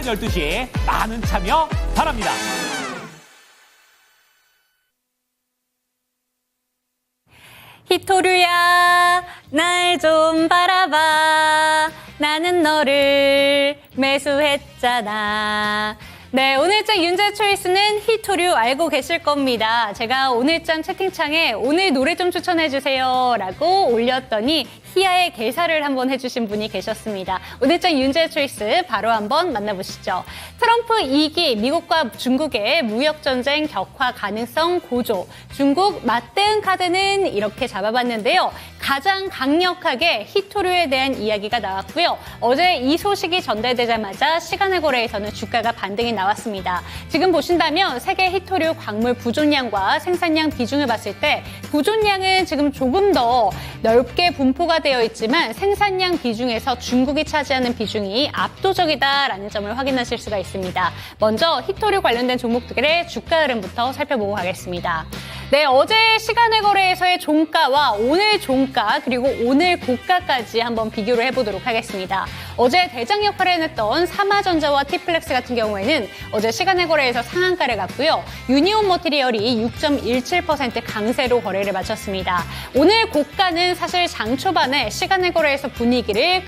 오전 12시 많은 참여 바랍니다. 히토류야, 날 좀 바라봐. 나는 너를 매수했잖아. 네, 오늘장 윤재 초이스는 히토류 알고 계실 겁니다. 제가 오늘장 채팅창에 오늘 노래 좀 추천해주세요 라고 올렸더니 히아의 개사를 한번 해주신 분이 계셨습니다. 오늘장 윤재 초이스 바로 한번 만나보시죠. 트럼프 2기, 미국과 중국의 무역전쟁 격화 가능성 고조. 중국 맞대응 카드는 이렇게 잡아봤는데요. 가장 강력하게 히토류에 대한 이야기가 나왔고요. 어제 이 소식이 전달되자마자 시간의 거래에서는 주가가 반등이 나왔습니다. 지금 보신다면 세계 히토류 광물 부존량과 생산량 비중을 봤을 때 부존량은 지금 조금 더 넓게 분포가 되어 있지만 생산량 비중에서 중국이 차지하는 비중이 압도적이다라는 점을 확인하실 수가 있습니다. 먼저 히토류 관련된 종목들의 주가 흐름부터 살펴보고 가겠습니다. 네, 어제 시간의 거래에서의 종가와 오늘 종가 그리고 오늘 고가까지 한번 비교를 해보도록 하겠습니다. 어제 대장 역할을 해냈던 삼화전자와 티플렉스 같은 경우에는 어제 시간의 거래에서 상한가를 갔고요. 유니온 머티리얼이 6.17% 강세로 거래를 마쳤습니다. 오늘 고가는 사실 장 초반에 시간의 거래에서 분위기를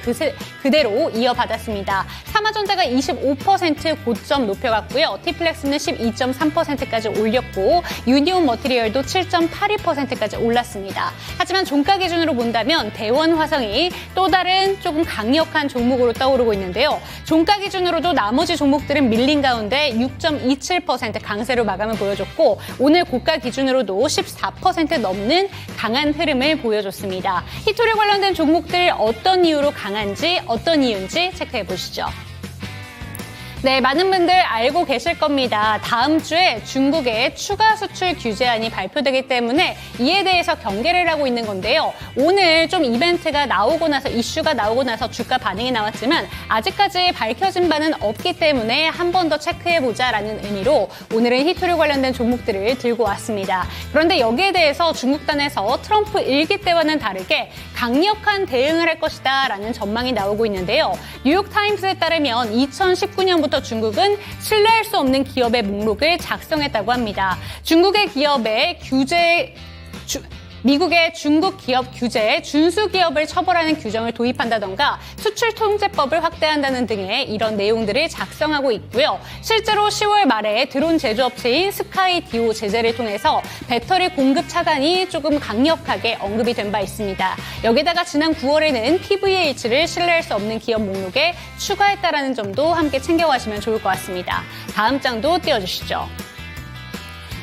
그대로 이어받았습니다. 삼화전자가 25% 고점 높여갔고요. 티플렉스는 12.3%까지 올렸고 유니온 머티리얼도 7.82%까지 올랐습니다. 하지만 종가 기준으로 본다면 대원화성이 또 다른 조금 강력한 종목으로 떠오르고 있는데요. 종가 기준으로도 나머지 종목들은 밀린 가운데 6.27% 강세로 마감을 보여줬고 오늘 고가 기준으로도 14% 넘는 강한 흐름을 보여줬습니다. 히토류 관련된 종목들 어떤 이유로 강한지 어떤 이유인지 체크해 보시죠. 네, 많은 분들 알고 계실 겁니다. 다음 주에 중국의 추가 수출 규제안이 발표되기 때문에 이에 대해서 경계를 하고 있는 건데요. 오늘 좀 이벤트가 나오고 나서 이슈가 나오고 나서 주가 반응이 나왔지만 아직까지 밝혀진 바는 없기 때문에 한 번 더 체크해보자라는 의미로 오늘은 히토류 관련된 종목들을 들고 왔습니다. 그런데 여기에 대해서 중국단에서 트럼프 1기 때와는 다르게 강력한 대응을 할 것이다 라는 전망이 나오고 있는데요. 뉴욕타임스에 따르면 2019년부터 중국은 신뢰할 수 없는 기업의 목록을 작성했다고 합니다. 중국의 기업의 미국의 중국 기업 규제에 준수 기업을 처벌하는 규정을 도입한다던가 수출 통제법을 확대한다는 등의 이런 내용들을 작성하고 있고요. 실제로 10월 말에 드론 제조업체인 스카이디오 제재를 통해서 배터리 공급 차단이 조금 강력하게 언급이 된 바 있습니다. 여기다가 지난 9월에는 PVH를 신뢰할 수 없는 기업 목록에 추가했다라는 점도 함께 챙겨가시면 좋을 것 같습니다. 다음 장도 띄워주시죠.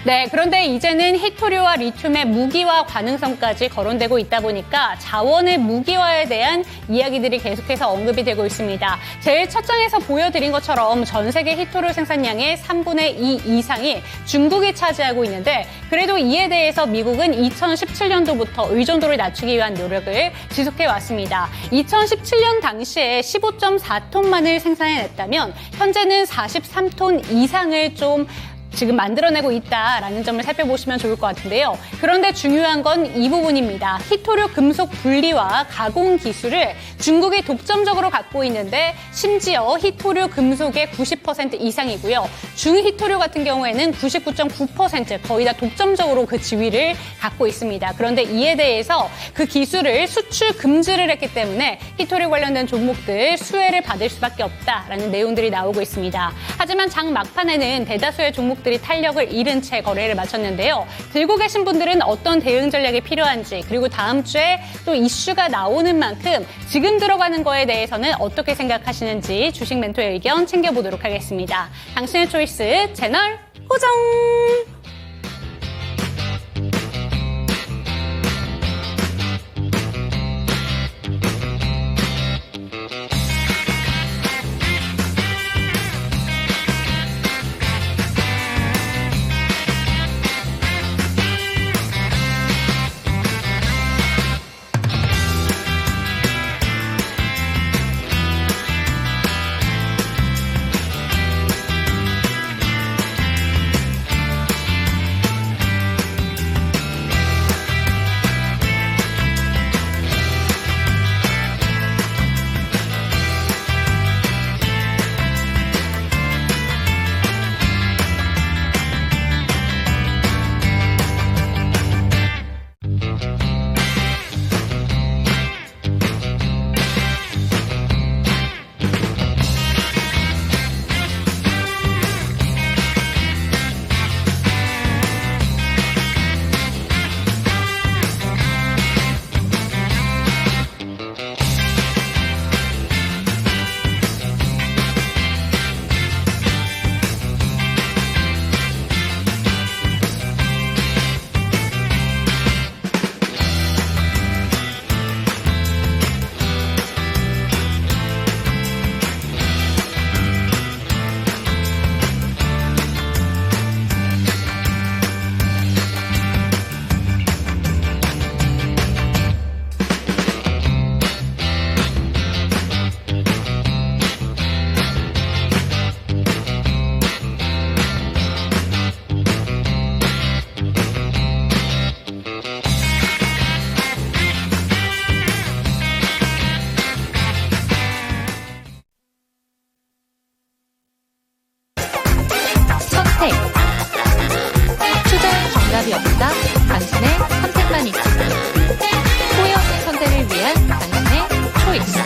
네, 그런데 이제는 히토류와 리튬의 무기화 가능성까지 거론되고 있다 보니까 자원의 무기화에 대한 이야기들이 계속해서 언급이 되고 있습니다. 제일 첫 장에서 보여드린 것처럼 전 세계 히토류 생산량의 3분의 2 이상이 중국이 차지하고 있는데 그래도 이에 대해서 미국은 2017년도부터 의존도를 낮추기 위한 노력을 지속해 왔습니다. 2017년 당시에 15.4톤만을 생산해냈다면 현재는 43톤 이상을 좀 지금 만들어내고 있다라는 점을 살펴보시면 좋을 것 같은데요. 그런데 중요한 건 이 부분입니다. 히토류 금속 분리와 가공 기술을 중국이 독점적으로 갖고 있는데 심지어 히토류 금속의 90% 이상이고요. 중히토류 같은 경우에는 99.9% 거의 다 독점적으로 그 지위를 갖고 있습니다. 그런데 이에 대해서 그 기술을 수출 금지를 했기 때문에 히토류 관련된 종목들 수혜를 받을 수밖에 없다라는 내용들이 나오고 있습니다. 하지만 장 막판에는 대다수의 종목들이 탄력을 잃은 채 거래를 마쳤는데요. 들고 계신 분들은 어떤 대응 전략이 필요한지 그리고 다음 주에 또 이슈가 나오는 만큼 지금 들어가는 거에 대해서는 어떻게 생각하시는지 주식 멘토의 의견 챙겨보도록 하겠습니다. 당신의 초이스 채널 고정! 정답이 없다. 당신의 선택만 있다. 후회 없는 선택을 위한 당신의 초이스.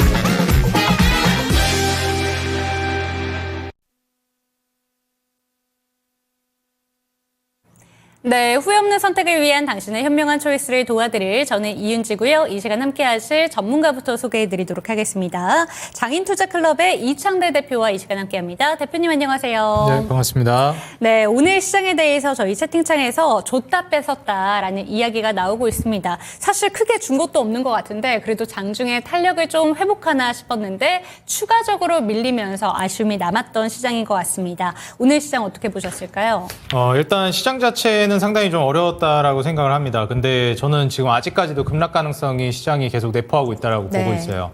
네, 후회 없는 선택을 위한 당신의 현명한 초이스를 도와드릴 저는 이윤지고요. 이 시간 함께 하실 전문가부터 소개해드리도록 하겠습니다. 장인투자클럽의 이창대 대표와 이 시간 함께합니다. 대표님 안녕하세요. 네, 반갑습니다. 네, 오늘 시장에 대해서 저희 채팅창에서 줬다 뺏었다라는 이야기가 나오고 있습니다. 사실 크게 준 것도 없는 것 같은데 그래도 장중에 탄력을 좀 회복하나 싶었는데 추가적으로 밀리면서 아쉬움이 남았던 시장인 것 같습니다. 오늘 시장 어떻게 보셨을까요? 일단 시장 자체는 상당히 좀 어려웠다라고 생각을 합니다. 근데 저는 지금 아직까지도 급락 가능성이 시장이 계속 내포하고 있다라고 보고 있어요.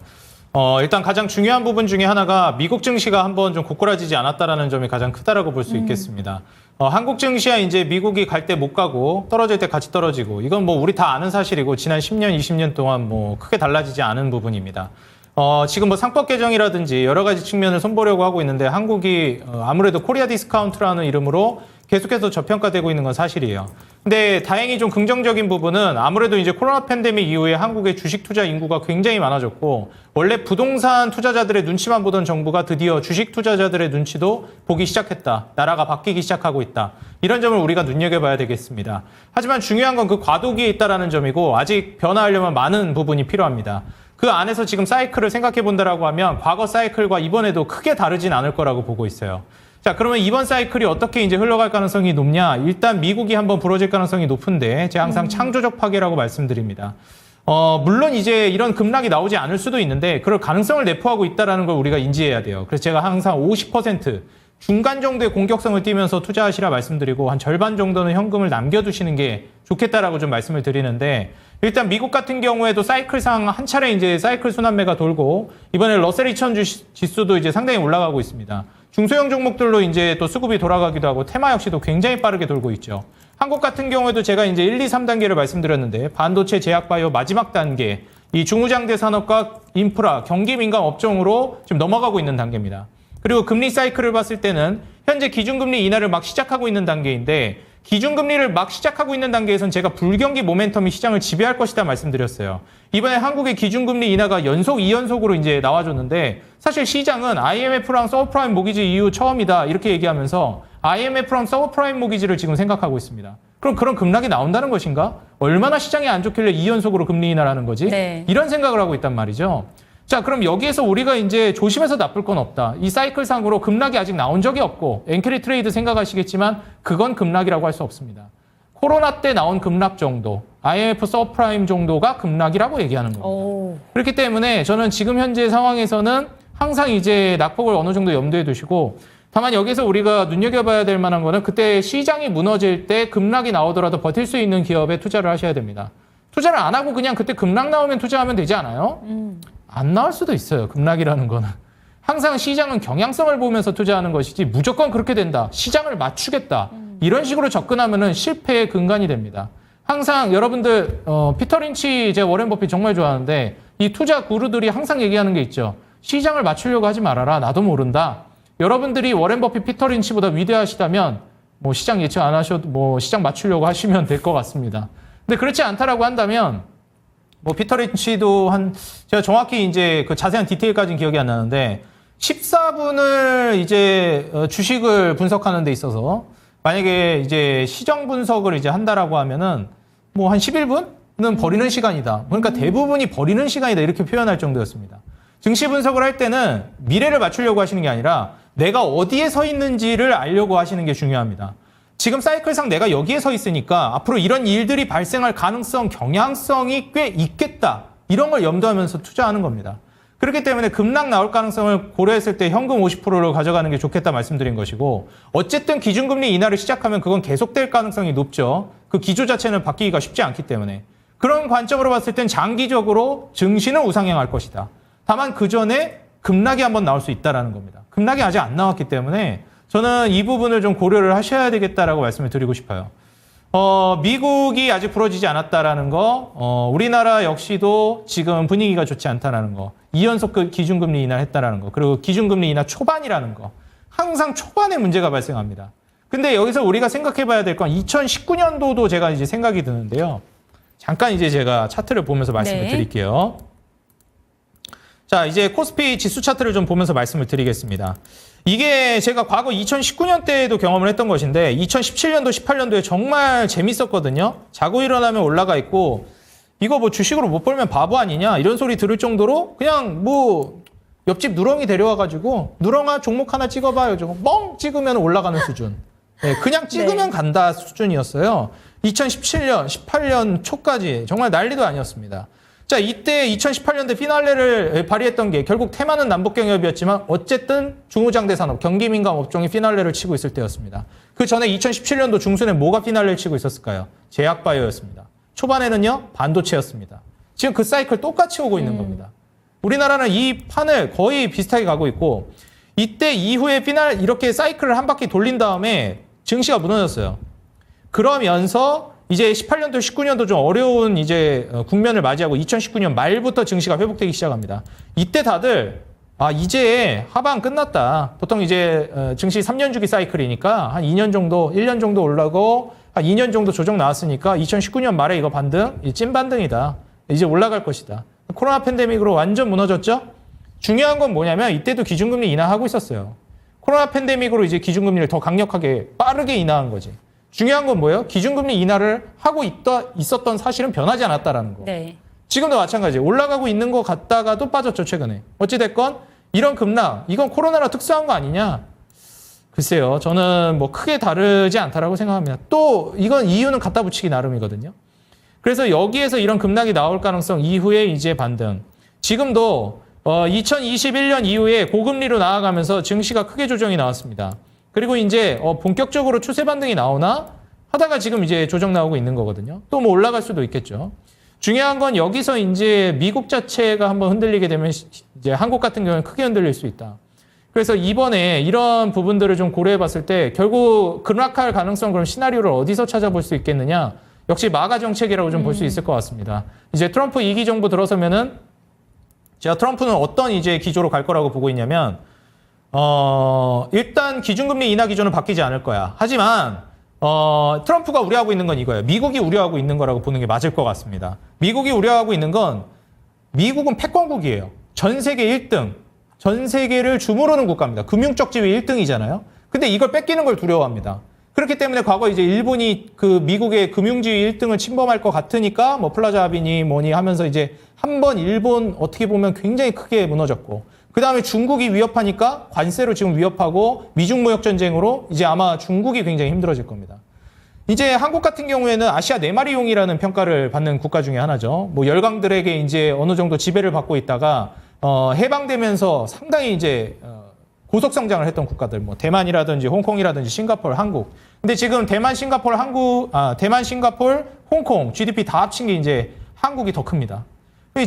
일단 가장 중요한 부분 중에 하나가 미국 증시가 한번 좀 고꾸라지지 않았다라는 점이 가장 크다라고 볼 수 있겠습니다. 한국 증시야 이제 미국이 갈 때 못 가고 떨어질 때 같이 떨어지고 이건 뭐 우리 다 아는 사실이고 지난 10년, 20년 동안 뭐 크게 달라지지 않은 부분입니다. 지금 뭐 상법 개정이라든지 여러 가지 측면을 손보려고 하고 있는데 한국이 아무래도 코리아 디스카운트라는 이름으로 계속해서 저평가되고 있는 건 사실이에요. 근데 다행히 좀 긍정적인 부분은 아무래도 이제 코로나 팬데믹 이후에 한국의 주식 투자 인구가 굉장히 많아졌고 원래 부동산 투자자들의 눈치만 보던 정부가 드디어 주식 투자자들의 눈치도 보기 시작했다. 나라가 바뀌기 시작하고 있다. 이런 점을 우리가 눈여겨봐야 되겠습니다. 하지만 중요한 건 그 과도기에 있다는 점이고 아직 변화하려면 많은 부분이 필요합니다. 그 안에서 지금 사이클을 생각해 본다라고 하면 과거 사이클과 이번에도 크게 다르진 않을 거라고 보고 있어요. 자, 그러면 이번 사이클이 어떻게 이제 흘러갈 가능성이 높냐? 일단 미국이 한번 부러질 가능성이 높은데 제가 항상 창조적 파괴라고 말씀드립니다. 물론 이제 이런 급락이 나오지 않을 수도 있는데 그럴 가능성을 내포하고 있다는 걸 우리가 인지해야 돼요. 그래서 제가 항상 50% 중간 정도의 공격성을 띠면서 투자하시라 말씀드리고 한 절반 정도는 현금을 남겨두시는 게 좋겠다라고 좀 말씀을 드리는데 일단 미국 같은 경우에도 사이클상 한 차례 이제 사이클 순환매가 돌고 이번에 러셀 2000 지수도 이제 상당히 올라가고 있습니다. 중소형 종목들로 이제 또 수급이 돌아가기도 하고 테마 역시도 굉장히 빠르게 돌고 있죠. 한국 같은 경우에도 제가 이제 1, 2, 3단계를 말씀드렸는데 반도체, 제약바이오 마지막 단계 이 중무장대 산업과 인프라, 경기 민감 업종으로 지금 넘어가고 있는 단계입니다. 그리고 금리 사이클을 봤을 때는 현재 기준금리 인하를 막 시작하고 있는 단계인데 기준금리를 막 시작하고 있는 단계에선 제가 불경기 모멘텀이 시장을 지배할 것이다 말씀드렸어요. 이번에 한국의 기준금리 인하가 연속 2연속으로 이제 나와줬는데 사실 시장은 IMF랑 서브프라임 모기지 이후 처음이다 이렇게 얘기하면서 IMF랑 서브프라임 모기지를 지금 생각하고 있습니다. 그럼 그런 급락이 나온다는 것인가? 얼마나 시장이 안 좋길래 2연속으로 금리 인하라는 거지? 네. 이런 생각을 하고 있단 말이죠. 자, 그럼 여기에서 우리가 이제 조심해서 나쁠 건 없다. 이 사이클상으로 급락이 아직 나온 적이 없고 엔캐리 트레이드 생각하시겠지만 그건 급락이라고 할 수 없습니다. 코로나 때 나온 급락 정도, IMF 서프라임 정도가 급락이라고 얘기하는 겁니다. 그렇기 때문에 저는 지금 현재 상황에서는 항상 이제 낙폭을 어느 정도 염두에 두시고 다만 여기서 우리가 눈여겨봐야 될 만한 거는 그때 시장이 무너질 때 급락이 나오더라도 버틸 수 있는 기업에 투자를 하셔야 됩니다. 투자를 안 하고 그냥 그때 급락 나오면 투자하면 되지 않아요? 안 나올 수도 있어요. 급락이라는 거는. 항상 시장은 경향성을 보면서 투자하는 것이지 무조건 그렇게 된다. 시장을 맞추겠다. 이런 식으로 접근하면은 실패의 근간이 됩니다. 항상 여러분들 피터 린치 제가 워렌 버핏 정말 좋아하는데 이 투자 구루들이 항상 얘기하는 게 있죠. 시장을 맞추려고 하지 말아라. 나도 모른다. 여러분들이 워렌 버핏 피터 린치보다 위대하시다면 뭐 시장 예측 안 하셔도 뭐 시장 맞추려고 하시면 될 것 같습니다. 근데 그렇지 않다라고 한다면 뭐 피터 린치도 제가 정확히 이제 그 자세한 디테일까지는 기억이 안 나는데 14분을 이제 주식을 분석하는 데 있어서 만약에 이제 시정 분석을 이제 한다라고 하면은 뭐 한 11분은 버리는 시간이다. 그러니까 대부분이 버리는 시간이다. 이렇게 표현할 정도였습니다. 증시 분석을 할 때는 미래를 맞추려고 하시는 게 아니라 내가 어디에 서 있는지를 알려고 하시는 게 중요합니다. 지금 사이클상 내가 여기에 서 있으니까 앞으로 이런 일들이 발생할 가능성, 경향성이 꽤 있겠다. 이런 걸 염두하면서 투자하는 겁니다. 그렇기 때문에 급락 나올 가능성을 고려했을 때 현금 50%를 가져가는 게 좋겠다 말씀드린 것이고 어쨌든 기준금리 인하를 시작하면 그건 계속될 가능성이 높죠. 그 기조 자체는 바뀌기가 쉽지 않기 때문에. 그런 관점으로 봤을 땐 장기적으로 증시는 우상향할 것이다. 다만 그 전에 급락이 한번 나올 수 있다는 겁니다. 급락이 아직 안 나왔기 때문에 저는 이 부분을 좀 고려를 하셔야 되겠다라고 말씀을 드리고 싶어요. 미국이 아직 부러지지 않았다라는 거, 우리나라 역시도 지금 분위기가 좋지 않다라는 거, 2연속 기준금리 인하를 했다라는 거, 그리고 기준금리 인하 초반이라는 거, 항상 초반에 문제가 발생합니다. 근데 여기서 우리가 생각해 봐야 될 건 2019년도도 제가 이제 생각이 드는데요. 잠깐 이제 제가 차트를 보면서 말씀을 네. 드릴게요. 자, 이제 코스피 지수 차트를 좀 보면서 말씀을 드리겠습니다. 이게 제가 과거 2019년 때에도 경험을 했던 것인데 2017년도, 18년도에 정말 재밌었거든요. 자고 일어나면 올라가 있고 이거 뭐 주식으로 못 벌면 바보 아니냐 이런 소리 들을 정도로 그냥 뭐 옆집 누렁이 데려와가지고 누렁아 종목 하나 찍어봐요. 저거 멍 찍으면 올라가는 수준. 네, 그냥 찍으면 간다 수준이었어요. 2017년, 18년 초까지 정말 난리도 아니었습니다. 자, 이때 2018년대 피날레를 발휘했던 게 결국 테마는 남북경협이었지만 어쨌든 중후장대 산업, 경기민감 업종이 피날레를 치고 있을 때였습니다. 그 전에 2017년도 중순에 뭐가 피날레를 치고 있었을까요? 제약바이오였습니다. 초반에는요, 반도체였습니다. 지금 그 사이클 똑같이 오고 있는 겁니다. 우리나라는 이 판을 거의 비슷하게 가고 있고 이때 이후에 이렇게 사이클을 한 바퀴 돌린 다음에 증시가 무너졌어요. 그러면서 이제 18년도, 19년도 좀 어려운 이제 국면을 맞이하고 2019년 말부터 증시가 회복되기 시작합니다. 이때 다들 이제 하방 끝났다. 보통 이제 증시 3년 주기 사이클이니까 한 2년 정도, 1년 정도 올라가고 한 2년 정도 조정 나왔으니까 2019년 말에 이거 반등, 찐 반등이다. 이제 올라갈 것이다. 코로나 팬데믹으로 완전 무너졌죠? 중요한 건 뭐냐면 이때도 기준금리 인하하고 있었어요. 코로나 팬데믹으로 이제 기준금리를 더 강력하게 빠르게 인하한 거지. 중요한 건 뭐예요? 기준금리 인하를 하고 있었던 사실은 변하지 않았다라는 거. 네. 지금도 마찬가지예요. 올라가고 있는 거 같다가도 빠졌죠, 최근에. 어찌됐건 이런 급락, 이건 코로나로 특수한 거 아니냐? 글쎄요. 저는 뭐 크게 다르지 않다라고 생각합니다. 또 이건 이유는 갖다 붙이기 나름이거든요. 그래서 여기에서 이런 급락이 나올 가능성 이후에 이제 반등. 지금도 2021년 이후에 고금리로 나아가면서 증시가 크게 조정이 나왔습니다. 그리고 이제 본격적으로 추세 반등이 나오나 하다가 지금 이제 조정 나오고 있는 거거든요. 또 뭐 올라갈 수도 있겠죠. 중요한 건 여기서 이제 미국 자체가 한번 흔들리게 되면 이제 한국 같은 경우는 크게 흔들릴 수 있다. 그래서 이번에 이런 부분들을 좀 고려해 봤을 때 결국 급락할 가능성 그런 시나리오를 어디서 찾아볼 수 있겠느냐? 역시 마가 정책이라고 좀 볼 수 있을 것 같습니다. 이제 트럼프 2기 정부 들어서면은 제가 트럼프는 어떤 이제 기조로 갈 거라고 보고 있냐면 일단 기준금리 인하 기조는 바뀌지 않을 거야. 하지만 트럼프가 우려하고 있는 건 이거예요. 미국이 우려하고 있는 거라고 보는 게 맞을 것 같습니다. 미국이 우려하고 있는 건 미국은 패권국이에요. 전 세계 1등. 전 세계를 주무르는 국가입니다. 금융적 지위 1등이잖아요. 근데 이걸 뺏기는 걸 두려워합니다. 그렇기 때문에 과거 이제 일본이 그 미국의 금융지위 1등을 침범할 것 같으니까 뭐 플라자 합의니 뭐니 하면서 이제 한번 일본 어떻게 보면 굉장히 크게 무너졌고 그 다음에 중국이 위협하니까 관세로 지금 위협하고 미중 무역 전쟁으로 이제 아마 중국이 굉장히 힘들어질 겁니다. 이제 한국 같은 경우에는 아시아 4마리용이라는 평가를 받는 국가 중에 하나죠. 뭐 열강들에게 이제 어느 정도 지배를 받고 있다가 해방되면서 상당히 이제 고속 성장을 했던 국가들, 뭐 대만이라든지 홍콩이라든지 싱가포르, 한국. 근데 지금 대만, 싱가포르, 홍콩 GDP 다 합친 게 이제 한국이 더 큽니다.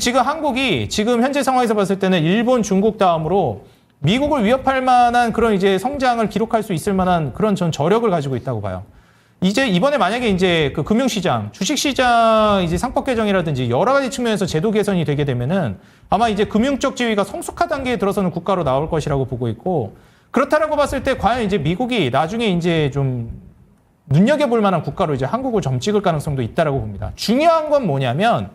지금 한국이 지금 현재 상황에서 봤을 때는 일본, 중국 다음으로 미국을 위협할 만한 그런 이제 성장을 기록할 수 있을 만한 그런 전 저력을 가지고 있다고 봐요. 이제 이번에 만약에 이제 그 금융시장, 주식시장 이제 상법 개정이라든지 여러 가지 측면에서 제도 개선이 되게 되면은 아마 이제 금융적 지위가 성숙화 단계에 들어서는 국가로 나올 것이라고 보고 있고 그렇다라고 봤을 때 과연 이제 미국이 나중에 이제 좀 눈여겨볼 만한 국가로 이제 한국을 점 찍을 가능성도 있다라고 봅니다. 중요한 건 뭐냐면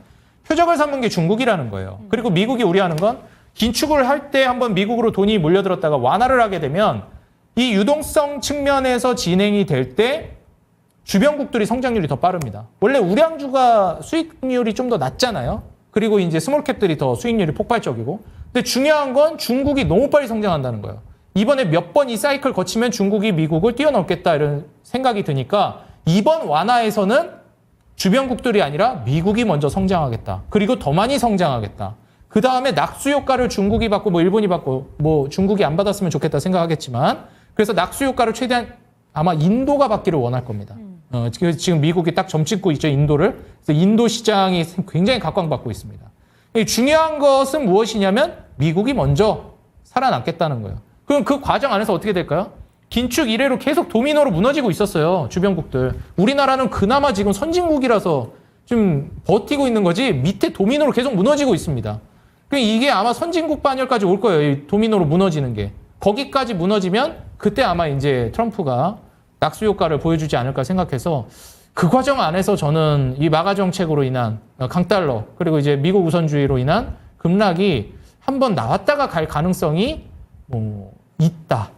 표적을 삼은 게 중국이라는 거예요. 그리고 미국이 우려하는 건 긴축을 할 때 한번 미국으로 돈이 몰려들었다가 완화를 하게 되면 이 유동성 측면에서 진행이 될 때 주변국들이 성장률이 더 빠릅니다. 원래 우량주가 수익률이 좀 더 낮잖아요. 그리고 이제 스몰캡들이 더 수익률이 폭발적이고. 근데 중요한 건 중국이 너무 빨리 성장한다는 거예요. 이번에 몇 번 이 사이클 거치면 중국이 미국을 뛰어넘겠다 이런 생각이 드니까 이번 완화에서는 주변국들이 아니라 미국이 먼저 성장하겠다. 그리고 더 많이 성장하겠다. 그 다음에 낙수 효과를 중국이 받고 뭐 일본이 받고 뭐 중국이 안 받았으면 좋겠다 생각하겠지만 그래서 낙수 효과를 최대한 아마 인도가 받기를 원할 겁니다. 지금 미국이 딱 점 찍고 있죠, 인도를. 그래서 인도 시장이 굉장히 각광받고 있습니다. 중요한 것은 무엇이냐면 미국이 먼저 살아남겠다는 거예요. 그럼 그 과정 안에서 어떻게 될까요? 긴축 이래로 계속 도미노로 무너지고 있었어요, 주변국들. 우리나라는 그나마 지금 선진국이라서 좀 버티고 있는 거지 밑에 도미노로 계속 무너지고 있습니다. 이게 아마 선진국 반열까지 올 거예요, 이 도미노로 무너지는 게. 거기까지 무너지면 그때 아마 이제 트럼프가 낙수 효과를 보여주지 않을까 생각해서 그 과정 안에서 저는 이 마가 정책으로 인한 강달러 그리고 이제 미국 우선주의로 인한 급락이 한번 나왔다가 갈 가능성이 있다.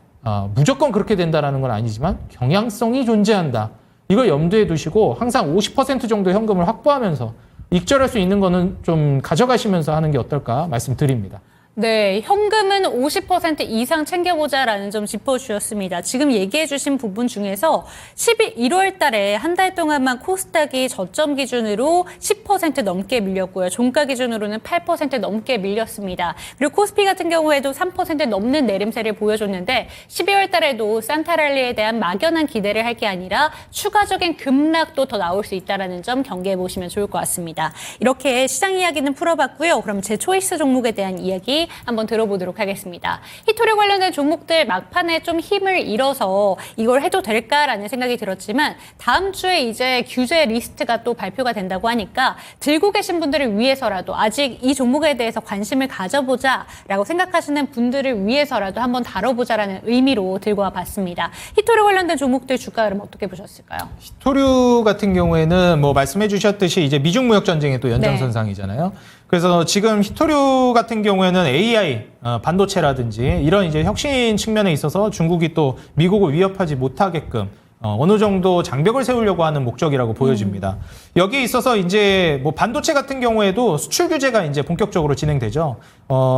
무조건 그렇게 된다라는 건 아니지만 경향성이 존재한다. 이걸 염두에 두시고 항상 50% 정도 현금을 확보하면서 익절할 수 있는 거는 좀 가져가시면서 하는 게 어떨까 말씀드립니다. 네, 현금은 50% 이상 챙겨보자라는 점 짚어주셨습니다. 지금 얘기해주신 부분 중에서 1월 달에 한 달 동안만 코스닥이 저점 기준으로 10% 넘게 밀렸고요. 종가 기준으로는 8% 넘게 밀렸습니다. 그리고 코스피 같은 경우에도 3% 넘는 내림세를 보여줬는데 12월 달에도 산타랠리에 대한 막연한 기대를 할 게 아니라 추가적인 급락도 더 나올 수 있다는 점 경계해 보시면 좋을 것 같습니다. 이렇게 시장 이야기는 풀어봤고요. 그럼 제 초이스 종목에 대한 이야기 한번 들어보도록 하겠습니다. 히토류 관련된 종목들 막판에 좀 힘을 잃어서 이걸 해도 될까라는 생각이 들었지만 다음 주에 이제 규제 리스트가 또 발표가 된다고 하니까 들고 계신 분들을 위해서라도 아직 이 종목에 대해서 관심을 가져보자라고 생각하시는 분들을 위해서라도 한번 다뤄보자라는 의미로 들고 와봤습니다. 히토류 관련된 종목들 주가 흐름 어떻게 보셨을까요? 히토류 같은 경우에는 뭐 말씀해 주셨듯이 이제 미중 무역 전쟁의 또 연장선상이잖아요. 그래서 지금 히토류 같은 경우에는 AI 반도체라든지 이런 이제 혁신 측면에 있어서 중국이 또 미국을 위협하지 못하게끔 어느 정도 장벽을 세우려고 하는 목적이라고 보여집니다. 여기에 있어서 이제 뭐 반도체 같은 경우에도 수출 규제가 이제 본격적으로 진행되죠.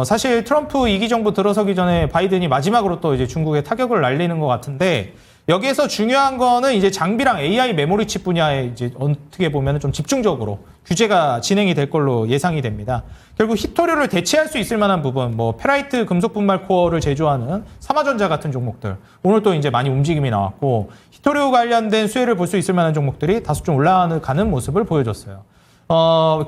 사실 트럼프 2기 정부 들어서기 전에 바이든이 마지막으로 또 이제 중국에 타격을 날리는 것 같은데 여기에서 중요한 거는 이제 장비랑 AI 메모리 칩 분야에 이제 어떻게 보면 좀 집중적으로 규제가 진행이 될 걸로 예상이 됩니다. 결국 히토류를 대체할 수 있을 만한 부분, 뭐 페라이트 금속 분말 코어를 제조하는 삼화전자 같은 종목들 오늘 또 이제 많이 움직임이 나왔고 히토류 관련된 수혜를 볼 수 있을 만한 종목들이 다소 좀 올라가는 모습을 보여줬어요.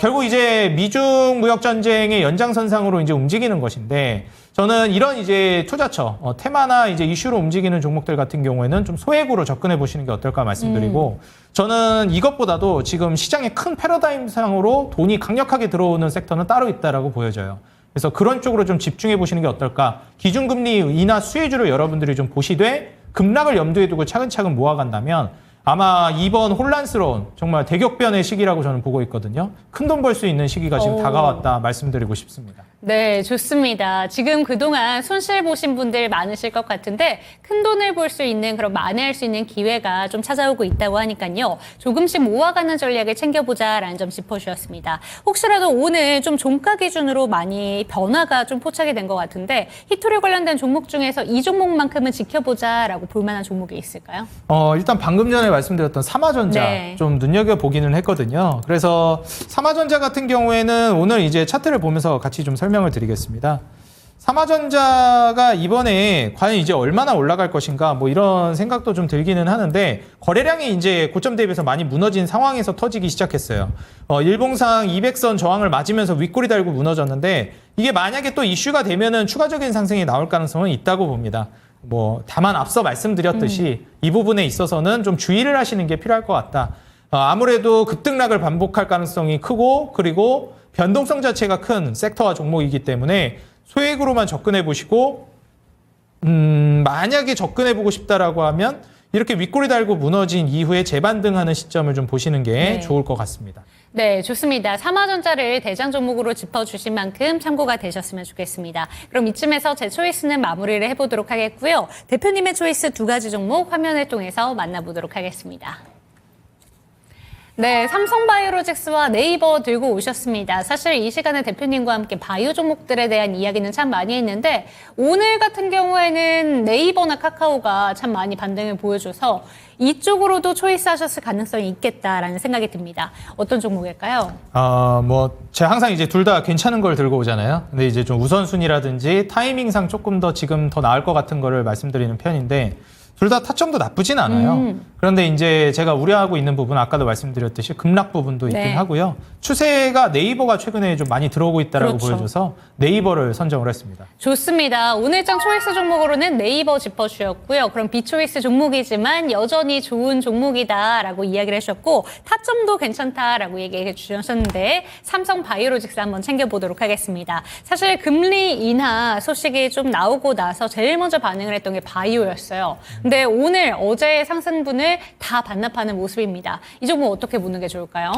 결국 이제 미중 무역 전쟁의 연장선상으로 이제 움직이는 것인데 저는 이런 이제 투자처, 테마나 이제 이슈로 움직이는 종목들 같은 경우에는 좀 소액으로 접근해 보시는 게 어떨까 말씀드리고 저는 이것보다도 지금 시장의 큰 패러다임상으로 돈이 강력하게 들어오는 섹터는 따로 있다라고 보여져요. 그래서 그런 쪽으로 좀 집중해 보시는 게 어떨까. 기준금리 인하 수혜주를 여러분들이 좀 보시되 급락을 염두에 두고 차근차근 모아간다면 아마 이번 혼란스러운 정말 대격변의 시기라고 저는 보고 있거든요. 큰 돈 벌 수 있는 시기가 지금 다가왔다 말씀드리고 싶습니다. 네, 좋습니다. 지금 그동안 손실 보신 분들 많으실 것 같은데 큰 돈을 벌 수 있는 그런 만회할 수 있는 기회가 좀 찾아오고 있다고 하니까요. 조금씩 모아가는 전략을 챙겨보자라는 점 짚어주셨습니다. 혹시라도 오늘 좀 종가 기준으로 많이 변화가 좀 포착이 된 것 같은데 히토류 관련된 종목 중에서 이 종목만큼은 지켜보자라고 볼 만한 종목이 있을까요? 일단 방금 전에 말씀드렸던 삼화전자 좀 눈여겨보기는 했거든요. 그래서 삼화전자 같은 경우에는 오늘 이제 차트를 보면서 같이 좀 설명을 드리겠습니다. 삼화전자가 이번에 과연 이제 얼마나 올라갈 것인가 뭐 이런 생각도 좀 들기는 하는데 거래량이 이제 고점 대비해서 많이 무너진 상황에서 터지기 시작했어요. 일봉상 200선 저항을 맞으면서 윗꼬리 달고 무너졌는데 이게 만약에 또 이슈가 되면은 추가적인 상승이 나올 가능성은 있다고 봅니다. 뭐 다만 앞서 말씀드렸듯이 이 부분에 있어서는 좀 주의를 하시는 게 필요할 것 같다. 아무래도 급등락을 반복할 가능성이 크고 그리고 변동성 자체가 큰 섹터와 종목이기 때문에 소액으로만 접근해 보시고 만약에 접근해 보고 싶다라고 하면 이렇게 윗꼬리 달고 무너진 이후에 재반등하는 시점을 좀 보시는 게 좋을 것 같습니다. 네, 좋습니다. 삼화전자를 대장 종목으로 짚어주신 만큼 참고가 되셨으면 좋겠습니다. 그럼 이쯤에서 제 초이스는 마무리를 해보도록 하겠고요. 대표님의 초이스 두 가지 종목 화면을 통해서 만나보도록 하겠습니다. 네, 삼성바이오로직스와 네이버 들고 오셨습니다. 사실 이 시간에 대표님과 함께 바이오 종목들에 대한 이야기는 참 많이 했는데 오늘 같은 경우에는 네이버나 카카오가 참 많이 반등을 보여줘서 이쪽으로도 초이스하셨을 가능성이 있겠다라는 생각이 듭니다. 어떤 종목일까요? 제가 항상 이제 둘 다 괜찮은 걸 들고 오잖아요. 근데 이제 좀 우선순위라든지 타이밍상 조금 더 지금 더 나을 것 같은 거를 말씀드리는 편인데 둘 다 타점도 나쁘진 않아요. 그런데 이제 제가 우려하고 있는 부분은 아까도 말씀드렸듯이 급락 부분도 있긴 하고요. 추세가 네이버가 최근에 좀 많이 들어오고 있다라고 보여줘서 네이버를 선정을 했습니다. 좋습니다. 오늘장 초이스 종목으로는 네이버 짚어주셨고요. 그럼 비초이스 종목이지만 여전히 좋은 종목이다라고 이야기를 해주셨고 타점도 괜찮다라고 얘기해 주셨는데 삼성바이오로직스 한번 챙겨보도록 하겠습니다. 사실 금리 인하 소식이 좀 나오고 나서 제일 먼저 반응을 했던 게 바이오였어요. 근데 오늘 어제의 상승분을 다 반납하는 모습입니다. 이 종목 어떻게 보는 게 좋을까요?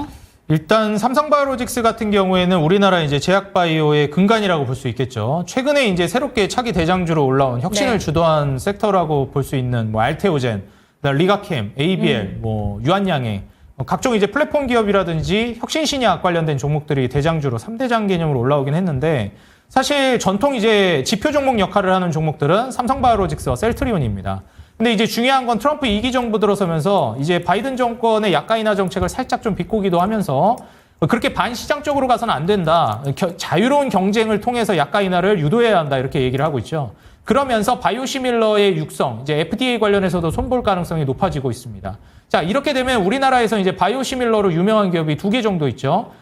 일단 삼성바이오로직스 같은 경우에는 우리나라 이제 제약바이오의 근간이라고 볼 수 있겠죠. 최근에 이제 새롭게 차기 대장주로 올라온 혁신을 네. 주도한 섹터라고 볼 수 있는 뭐 알테오젠, 리가캠, ABL, 뭐 유한양행, 각종 이제 플랫폼 기업이라든지 혁신 신약 관련된 종목들이 대장주로 3대장 개념으로 올라오긴 했는데 사실 전통 이제 지표 종목 역할을 하는 종목들은 삼성바이오로직스와 셀트리온입니다. 근데 이제 중요한 건 트럼프 2기 정부 들어서면서 이제 바이든 정권의 약가 인하 정책을 살짝 좀 비꼬기도 하면서 그렇게 반시장적으로 가서는 안 된다. 자유로운 경쟁을 통해서 약가 인하를 유도해야 한다. 이렇게 얘기를 하고 있죠. 그러면서 바이오시밀러의 육성, 이제 FDA 관련해서도 손볼 가능성이 높아지고 있습니다. 자, 이렇게 되면 우리나라에서 이제 바이오시밀러로 유명한 기업이 2개 정도 있죠.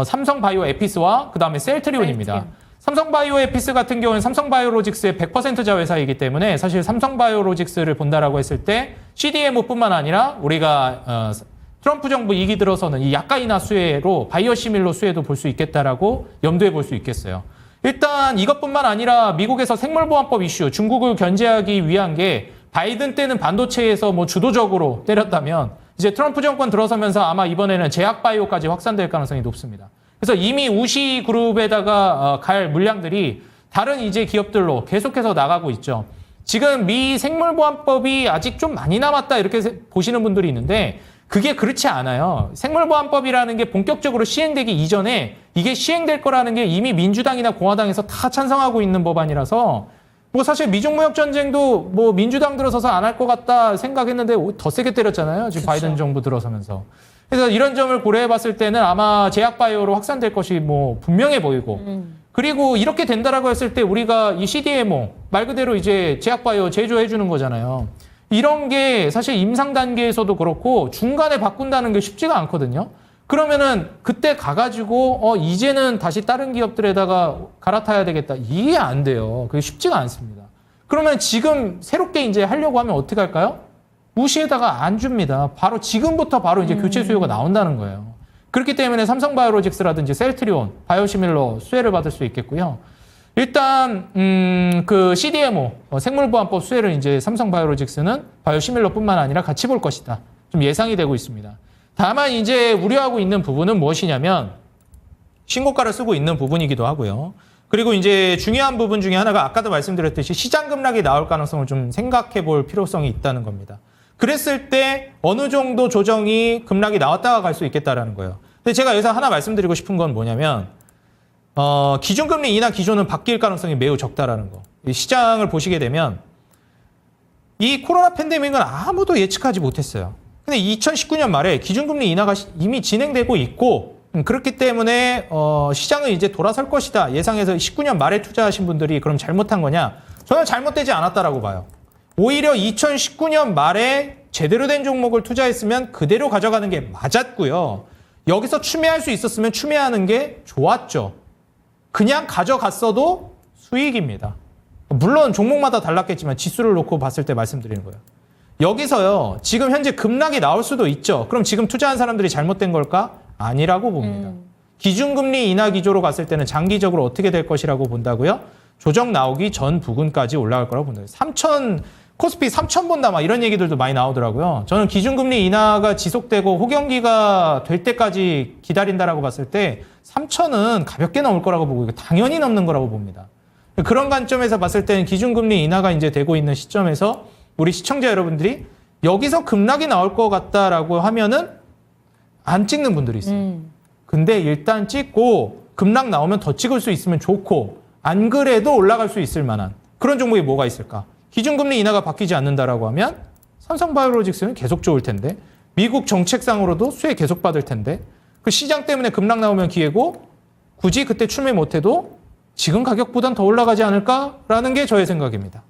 삼성바이오 에피스와 그다음에 셀트리온입니다. 삼성바이오 에피스 같은 경우는 삼성바이오로직스의 100% 자회사이기 때문에 사실 삼성바이오로직스를 본다라고 했을 때 CDMO뿐만 아니라 우리가 트럼프 정부 2기 들어서는 이 약가 인하 수혜로 바이오시밀러 수혜도 볼 수 있겠다라고 염두에 볼 수 있겠어요. 일단 이것뿐만 아니라 미국에서 생물보안법 이슈, 중국을 견제하기 위한 게 바이든 때는 반도체에서 뭐 주도적으로 때렸다면 이제 트럼프 정권 들어서면서 아마 이번에는 제약바이오까지 확산될 가능성이 높습니다. 그래서 이미 우시 그룹에다가 갈 물량들이 다른 이제 기업들로 계속해서 나가고 있죠. 지금 미 생물보안법이 아직 좀 많이 남았다 이렇게 보시는 분들이 있는데 그게 그렇지 않아요. 생물보안법이라는 게 본격적으로 시행되기 이전에 이게 시행될 거라는 게 이미 민주당이나 공화당에서 다 찬성하고 있는 법안이라서 뭐 사실 미중무역 전쟁도 뭐 민주당 들어서서 안 할 것 같다 생각했는데 더 세게 때렸잖아요. 지금 바이든 정부 들어서면서. 그래서 이런 점을 고려해 봤을 때는 아마 제약바이오로 확산될 것이 뭐 분명해 보이고 그리고 이렇게 된다라고 했을 때 우리가 이 CDMO 말 그대로 이제 제약바이오 제조해 주는 거잖아요. 이런 게 사실 임상 단계에서도 그렇고 중간에 바꾼다는 게 쉽지가 않거든요. 그러면은 그때 가가지고 이제는 다시 다른 기업들에다가 갈아타야 되겠다. 이게 안 돼요. 그게 쉽지가 않습니다. 그러면 지금 새롭게 이제 하려고 하면 어떻게 할까요? 무시에다가 안 줍니다. 바로 지금부터 바로 이제 교체 수요가 나온다는 거예요. 그렇기 때문에 삼성바이오로직스라든지 셀트리온, 바이오시밀러 수혜를 받을 수 있겠고요. 일단 그 CDMO 생물보안법 수혜를 이제 삼성바이오로직스는 바이오시밀러뿐만 아니라 같이 볼 것이다. 좀 예상이 되고 있습니다. 다만 이제 우려하고 있는 부분은 무엇이냐면 신고가를 쓰고 있는 부분이기도 하고요. 그리고 이제 중요한 부분 중에 하나가 아까도 말씀드렸듯이 시장 급락이 나올 가능성을 좀 생각해 볼 필요성이 있다는 겁니다. 그랬을 때 어느 정도 조정이 급락이 나왔다가 갈 수 있겠다라는 거예요. 근데 제가 여기서 하나 말씀드리고 싶은 건 뭐냐면 기준금리 인하 기조는 바뀔 가능성이 매우 적다라는 거. 이 시장을 보시게 되면 이 코로나 팬데믹은 아무도 예측하지 못했어요. 근데 2019년 말에 기준금리 인하가 이미 진행되고 있고 그렇기 때문에 시장은 이제 돌아설 것이다 예상해서 19년 말에 투자하신 분들이 그럼 잘못한 거냐? 저는 잘못되지 않았다라고 봐요. 오히려 2019년 말에 제대로 된 종목을 투자했으면 그대로 가져가는 게 맞았고요. 여기서 추매할 수 있었으면 추매하는 게 좋았죠. 그냥 가져갔어도 수익입니다. 물론 종목마다 달랐겠지만 지수를 놓고 봤을 때 말씀드리는 거예요. 여기서요. 지금 현재 급락이 나올 수도 있죠. 그럼 지금 투자한 사람들이 잘못된 걸까? 아니라고 봅니다. 기준금리 인하 기조로 갔을 때는 장기적으로 어떻게 될 것이라고 본다고요? 조정 나오기 전 부근까지 올라갈 거라고 본다. 3천 코스피 3천 본다 막 이런 얘기들도 많이 나오더라고요. 저는 기준금리 인하가 지속되고 호경기가 될 때까지 기다린다라고 봤을 때 3천은 가볍게 넘을 거라고 보고 이거 당연히 넘는 거라고 봅니다. 그런 관점에서 봤을 때는 기준금리 인하가 이제 되고 있는 시점에서 우리 시청자 여러분들이 여기서 급락이 나올 것 같다라고 하면은 안 찍는 분들이 있어요. 근데 일단 찍고 급락 나오면 더 찍을 수 있으면 좋고 안 그래도 올라갈 수 있을 만한 그런 종목이 뭐가 있을까? 기준금리 인하가 바뀌지 않는다라고 하면 삼성바이오로직스는 계속 좋을 텐데 미국 정책상으로도 수혜 계속 받을 텐데 그 시장 때문에 급락 나오면 기회고 굳이 그때 추매 못해도 지금 가격보단 더 올라가지 않을까라는 게 저의 생각입니다.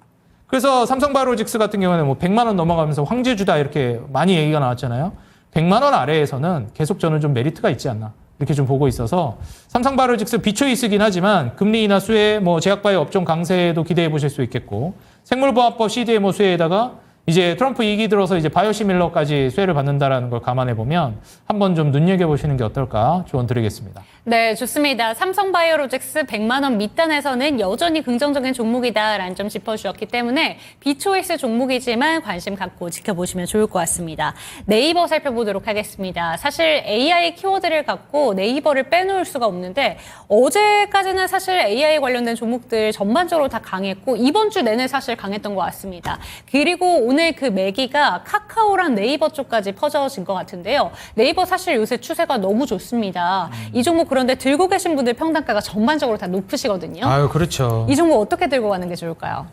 그래서 삼성바이오로직스 같은 경우는 뭐 100만 원 넘어가면서 황제주다 이렇게 많이 얘기가 나왔잖아요. 100만 원 아래에서는 계속 저는 좀 메리트가 있지 않나 이렇게 좀 보고 있어서 삼성바이오로직스 비초이스긴 하지만 금리 인하 수혜, 뭐 제약바이오 업종 강세도 기대해 보실 수 있겠고 생물보안법 CDMO 수혜에다가 이제 트럼프 2기 들어서 이제 바이오시밀러까지 수혜를 받는다라는 걸 감안해 보면 한번 좀 눈여겨보시는 게 어떨까 조언 드리겠습니다. 네, 좋습니다. 삼성바이오로직스 100만 원 밑단에서는 여전히 긍정적인 종목이다라는 점 짚어주셨기 때문에 비초이스 종목이지만 관심 갖고 지켜보시면 좋을 것 같습니다. 네이버 살펴보도록 하겠습니다. 사실 AI 키워드를 갖고 네이버를 빼놓을 수가 없는데 어제까지는 사실 AI 관련된 종목들 전반적으로 다 강했고 이번 주 내내 사실 강했던 것 같습니다. 그리고 오늘 그 매기가 카카오랑 네이버 쪽까지 퍼져진 것 같은데요. 네이버 사실 요새 추세가 너무 좋습니다. 이 종목 그런데 들고 계신 분들 평단가가 전반적으로 다 높으시거든요. 아유, 그렇죠. 이 종목 어떻게 들고 가는 게 좋을까요?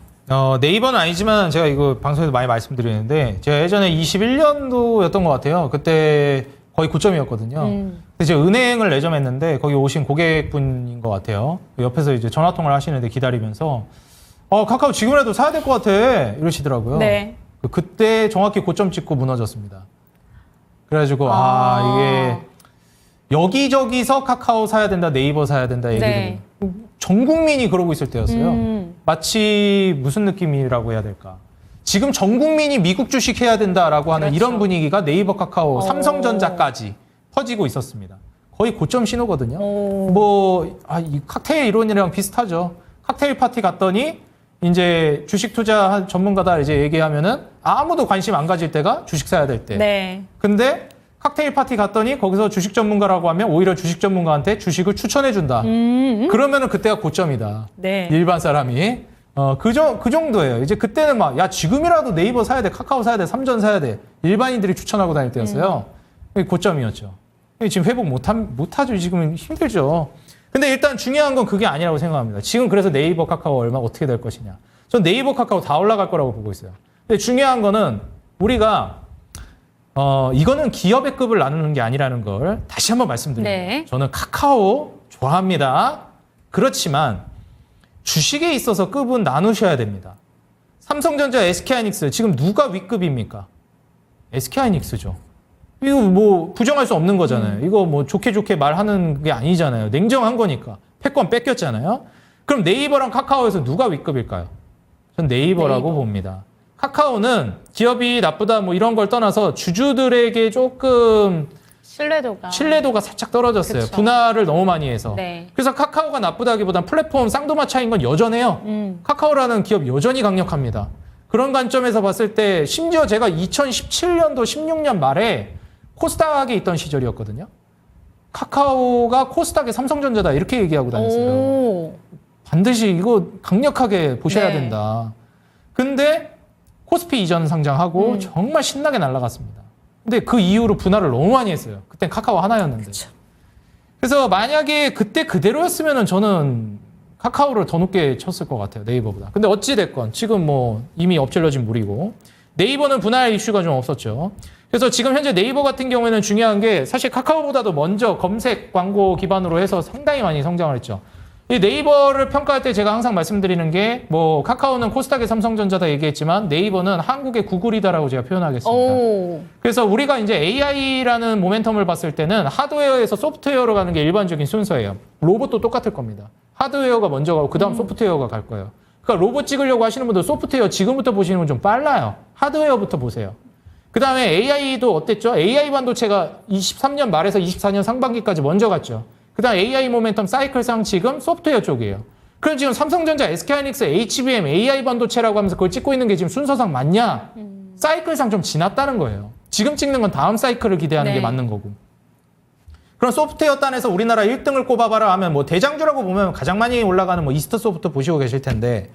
네이버는 아니지만 제가 이거 방송에서 많이 말씀드리는데 제가 예전에 21년도였던 것 같아요. 그때 거의 고점이었거든요. 근데 제가 은행을 내점했는데 거기 오신 고객분인 것 같아요. 옆에서 이제 전화 통화를 하시는데 기다리면서 카카오 지금이라도 사야 될 것 같아 이러시더라고요. 네. 그때 정확히 고점 찍고 무너졌습니다. 그래가지고 이게 여기저기서 카카오 사야 된다, 네이버 사야 된다 얘기를 네. 전 국민이 그러고 있을 때였어요. 마치 무슨 느낌이라고 해야 될까? 지금 전 국민이 미국 주식 해야 된다라고 하는 그렇죠. 이런 분위기가 네이버, 카카오, 삼성전자까지 퍼지고 있었습니다. 거의 고점 신호거든요. 이 칵테일 이론이랑 비슷하죠. 칵테일 파티 갔더니 이제 주식 투자 전문가다 이제 얘기하면은 아무도 관심 안 가질 때가 주식 사야 될 때. 네. 근데 칵테일 파티 갔더니 거기서 주식 전문가라고 하면 오히려 주식 전문가한테 주식을 추천해 준다. 그러면은 그때가 고점이다. 네. 일반 사람이. 그 정도예요. 이제 그때는 야, 지금이라도 네이버 사야 돼, 카카오 사야 돼, 삼전 사야 돼. 일반인들이 추천하고 다닐 때였어요. 그게 고점이었죠. 지금 회복 못하죠. 지금 힘들죠. 근데 일단 중요한 건 그게 아니라고 생각합니다. 지금 그래서 네이버, 카카오 얼마 어떻게 될 것이냐. 전 네이버, 카카오 다 올라갈 거라고 보고 있어요. 근데 중요한 거는 우리가 이거는 기업의 급을 나누는 게 아니라는 걸 다시 한번 말씀드립니다. 네. 저는 카카오 좋아합니다. 그렇지만 주식에 있어서 급은 나누셔야 됩니다. 삼성전자, SK하이닉스 지금 누가 윗급입니까? SK하이닉스죠. 이거 뭐 부정할 수 없는 거잖아요. 이거 뭐 좋게 말하는 게 아니잖아요. 냉정한 거니까. 패권 뺏겼잖아요. 그럼 네이버랑 카카오에서 누가 윗급일까요? 전 네이버라고 봅니다. 카카오는 기업이 나쁘다 뭐 이런 걸 떠나서 주주들에게 조금 신뢰도가 살짝 떨어졌어요. 그쵸. 분할을 너무 많이 해서. 네. 그래서 카카오가 나쁘다기보단 플랫폼 쌍두마차인 건 여전해요. 카카오라는 기업 여전히 강력합니다. 그런 관점에서 봤을 때 심지어 제가 2017년도 16년 말에 코스닥에 있던 시절이었거든요. 카카오가 코스닥의 삼성전자다 이렇게 얘기하고 다녔어요. 반드시 이거 강력하게 보셔야 네. 된다. 근데 코스피 이전 상장하고 정말 신나게 날아갔습니다. 근데 그 이후로 분할을 너무 많이 했어요. 그땐 카카오 하나였는데. 그쵸. 그래서 만약에 그때 그대로였으면 저는 카카오를 더 높게 쳤을 것 같아요. 네이버보다. 근데 어찌됐건 지금 뭐 이미 엎질러진 물이고 네이버는 분할 이슈가 좀 없었죠. 그래서 지금 현재 네이버 같은 경우에는 중요한 게 사실 카카오보다도 먼저 검색 광고 기반으로 해서 상당히 많이 성장을 했죠. 이 네이버를 평가할 때 제가 항상 말씀드리는 게 뭐 카카오는 코스닥의 삼성전자다 얘기했지만 네이버는 한국의 구글이다라고 제가 표현하겠습니다. 그래서 우리가 이제 AI라는 모멘텀을 봤을 때는 하드웨어에서 소프트웨어로 가는 게 일반적인 순서예요. 로봇도 똑같을 겁니다. 하드웨어가 먼저 가고 그 다음 소프트웨어가 갈 거예요. 그러니까 로봇 찍으려고 하시는 분들 소프트웨어 지금부터 보시는 건 좀 빨라요. 하드웨어부터 보세요. 그 다음에 AI도 어땠죠? AI 반도체가 23년 말에서 24년 상반기까지 먼저 갔죠. 그 다음 AI 모멘텀 사이클상 지금 소프트웨어 쪽이에요. 그럼 지금 삼성전자, SK하이닉스, HBM, AI 반도체라고 하면서 그걸 찍고 있는 게 지금 순서상 맞냐? 사이클상 좀 지났다는 거예요. 지금 찍는 건 다음 사이클을 기대하는 게 맞는 거고. 그럼 소프트웨어 단에서 우리나라 1등을 꼽아봐라 하면 뭐 대장주라고 보면 가장 많이 올라가는 뭐 이스트소프트 보시고 계실 텐데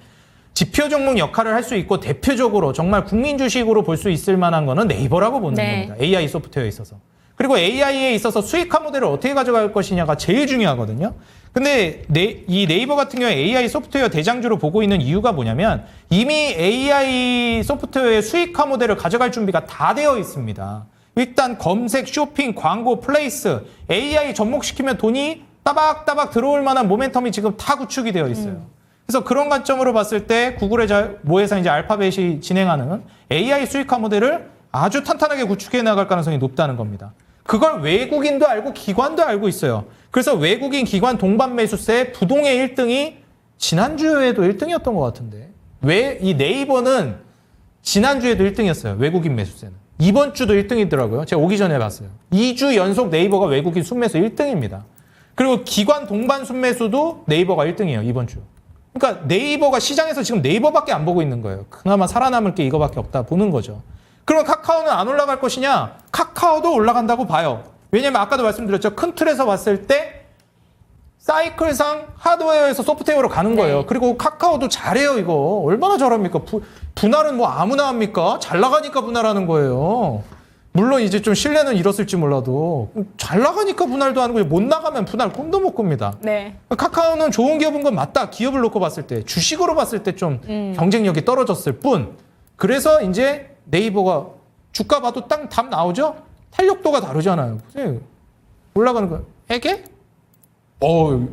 지표 종목 역할을 할 수 있고 대표적으로 정말 국민 주식으로 볼 수 있을 만한 거는 네이버라고 보는 겁니다. AI 소프트웨어에 있어서. 그리고 AI에 있어서 수익화 모델을 어떻게 가져갈 것이냐가 제일 중요하거든요. 근데 이 네이버 같은 경우에 AI 소프트웨어 대장주로 보고 있는 이유가 뭐냐면 이미 AI 소프트웨어의 수익화 모델을 가져갈 준비가 다 되어 있습니다. 일단 검색, 쇼핑, 광고, 플레이스, AI 접목시키면 돈이 따박따박 들어올 만한 모멘텀이 지금 다 구축이 되어 있어요. 그래서 그런 관점으로 봤을 때 구글의 모회사 이제 알파벳이 진행하는 AI 수익화 모델을 아주 탄탄하게 구축해 나갈 가능성이 높다는 겁니다. 그걸 외국인도 알고 기관도 알고 있어요. 그래서 외국인 기관 동반 매수세 부동의 1등이 지난주에도 1등이었던 것 같은데 왜 이 네이버는 지난주에도 1등이었어요. 외국인 매수세는. 이번 주도 1등이더라고요. 제가 오기 전에 봤어요. 2주 연속 네이버가 외국인 순매수 1등입니다. 그리고 기관 동반 순매수도 네이버가 1등이에요. 이번 주. 그러니까 네이버가 시장에서 지금 네이버밖에 안 보고 있는 거예요. 그나마 살아남을 게 이거밖에 없다 보는 거죠. 그러면 카카오는 안 올라갈 것이냐? 카카오도 올라간다고 봐요. 왜냐면 아까도 말씀드렸죠. 큰 틀에서 봤을 때 사이클상 하드웨어에서 소프트웨어로 가는 거예요. 네. 그리고 카카오도 잘해요, 이거. 얼마나 잘합니까? 분할은 뭐 아무나 합니까? 잘 나가니까 분할하는 거예요. 물론 이제 좀 신뢰는 잃었을지 몰라도 잘 나가니까 분할도 하는 거예요. 못 나가면 분할 꿈도 못 꿉니다. 네. 카카오는 좋은 기업인 건 맞다. 기업을 놓고 봤을 때. 주식으로 봤을 때 좀 경쟁력이 떨어졌을 뿐. 그래서 이제 네이버가 주가 봐도 딱 답 나오죠? 탄력도가 다르잖아요. 보세요. 올라가는 거. 에게?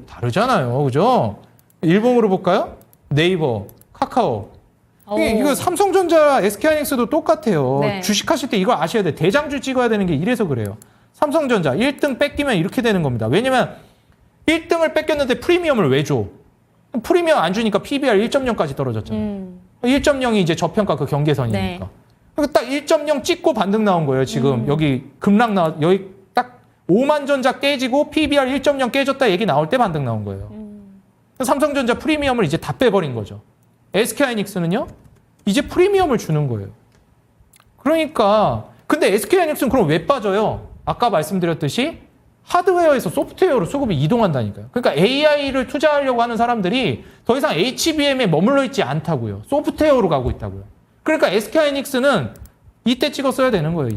다르잖아요. 그죠? 일봉으로 볼까요? 네이버, 카카오. 이거 삼성전자, SK하이닉스도 똑같아요. 네. 주식하실 때 이거 아셔야 돼요. 대장주 찍어야 되는 게 이래서 그래요. 삼성전자 1등 뺏기면 이렇게 되는 겁니다. 왜냐면 1등을 뺏겼는데 프리미엄을 왜 줘? 프리미엄 안 주니까 PBR 1.0까지 떨어졌잖아요. 1.0이 이제 저평가 그 경계선이니까. 네. 그리고 딱 1.0 찍고 반등 나온 거예요. 지금 여기 급락 여기 딱 5만 전자 깨지고 PBR 1.0 깨졌다 얘기 나올 때 반등 나온 거예요. 삼성전자 프리미엄을 이제 다 빼버린 거죠. SK하이닉스는요? 이제 프리미엄을 주는 거예요. 그러니까 근데 SK하이닉스는 그럼 왜 빠져요? 아까 말씀드렸듯이 하드웨어에서 소프트웨어로 수급이 이동한다니까요. 그러니까 AI를 투자하려고 하는 사람들이 더 이상 HBM에 머물러 있지 않다고요. 소프트웨어로 가고 있다고요. 그러니까 SK하이닉스는 이때 찍었어야 되는 거예요.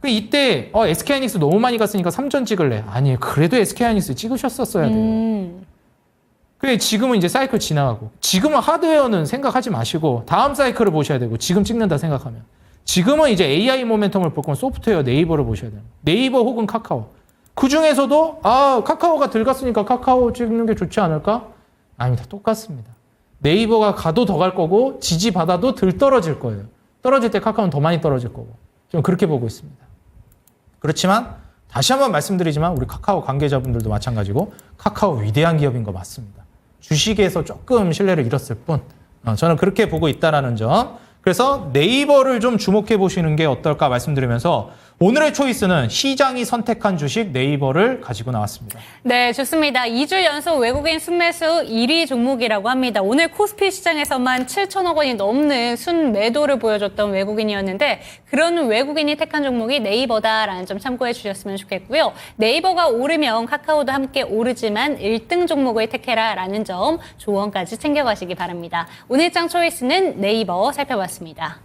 이때 SK하이닉스 너무 많이 갔으니까 3전 찍을래. 아니에요. 그래도 SK하이닉스 찍으셨었어야 돼요. 그래 지금은 이제 사이클 지나가고 지금은 하드웨어는 생각하지 마시고 다음 사이클을 보셔야 되고 지금 찍는다 생각하면 지금은 이제 AI 모멘텀을 볼 거면 소프트웨어 네이버를 보셔야 돼요. 네이버 혹은 카카오. 그중에서도 카카오가 들어갔으니까 카카오 찍는 게 좋지 않을까? 아닙니다. 똑같습니다. 네이버가 가도 더 갈 거고 지지받아도 덜 떨어질 거예요. 떨어질 때 카카오는 더 많이 떨어질 거고 좀 그렇게 보고 있습니다. 그렇지만 다시 한번 말씀드리지만 우리 카카오 관계자분들도 마찬가지고 카카오 위대한 기업인 거 맞습니다. 주식에서 조금 신뢰를 잃었을 뿐 저는 그렇게 보고 있다는 점. 그래서 네이버를 좀 주목해 보시는 게 어떨까 말씀드리면서 오늘의 초이스는 시장이 선택한 주식 네이버를 가지고 나왔습니다. 네, 좋습니다. 2주 연속 외국인 순매수 1위 종목이라고 합니다. 오늘 코스피 시장에서만 7천억 원이 넘는 순매도를 보여줬던 외국인이었는데 그런 외국인이 택한 종목이 네이버다라는 점 참고해 주셨으면 좋겠고요. 네이버가 오르면 카카오도 함께 오르지만 1등 종목을 택해라라는 점 조언까지 챙겨가시기 바랍니다. 오늘장 초이스는 네이버 살펴봤습니다.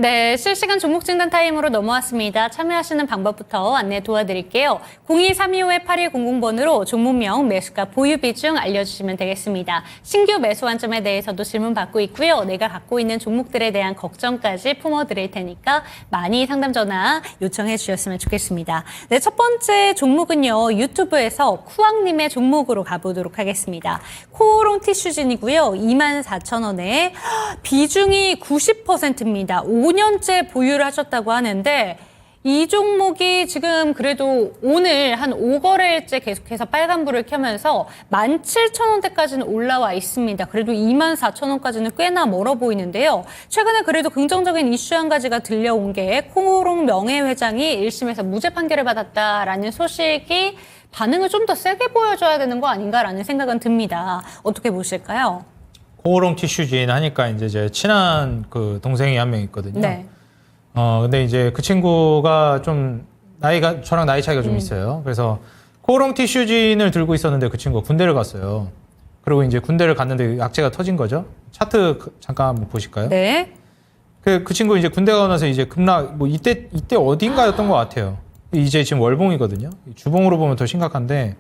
네, 실시간 종목 진단 타임으로 넘어왔습니다. 참여하시는 방법부터 안내 도와드릴게요. 02-325-8100번으로 종목명, 매수가, 보유 비중 알려주시면 되겠습니다. 신규 매수 관점에 대해서도 질문 받고 있고요. 내가 갖고 있는 종목들에 대한 걱정까지 품어드릴 테니까 많이 상담 전화 요청해 주셨으면 좋겠습니다. 네, 첫 번째 종목은요. 유튜브에서 쿠왕님의 종목으로 가보도록 하겠습니다. 코오롱 티슈진이고요. 24,000원에 비중이 90%입니다. 5년째 보유를 하셨다고 하는데 이 종목이 지금 그래도 오늘 한 5거래일째 계속해서 빨간불을 켜면서 17,000원대까지는 올라와 있습니다. 그래도 24,000원까지는 꽤나 멀어 보이는데요. 최근에 그래도 긍정적인 이슈 한 가지가 들려온 게 코오롱 명예회장이 1심에서 무죄 판결을 받았다라는 소식이 반응을 좀 더 세게 보여줘야 되는 거 아닌가라는 생각은 듭니다. 어떻게 보실까요? 코오롱 티슈진 하니까 이제 제 친한 그 동생이 한 명 있거든요. 네. 근데 이제 그 친구가 좀 저랑 나이 차이가 좀 있어요. 그래서 코오롱 티슈진을 들고 있었는데 그 친구가 군대를 갔어요. 그리고 이제 군대를 갔는데 악재가 터진 거죠. 차트 잠깐 한번 보실까요? 네. 그 친구 이제 군대 가고 나서 이제 급락, 뭐 이때 어딘가였던 것 같아요. 이제 지금 월봉이거든요. 주봉으로 보면 더 심각한데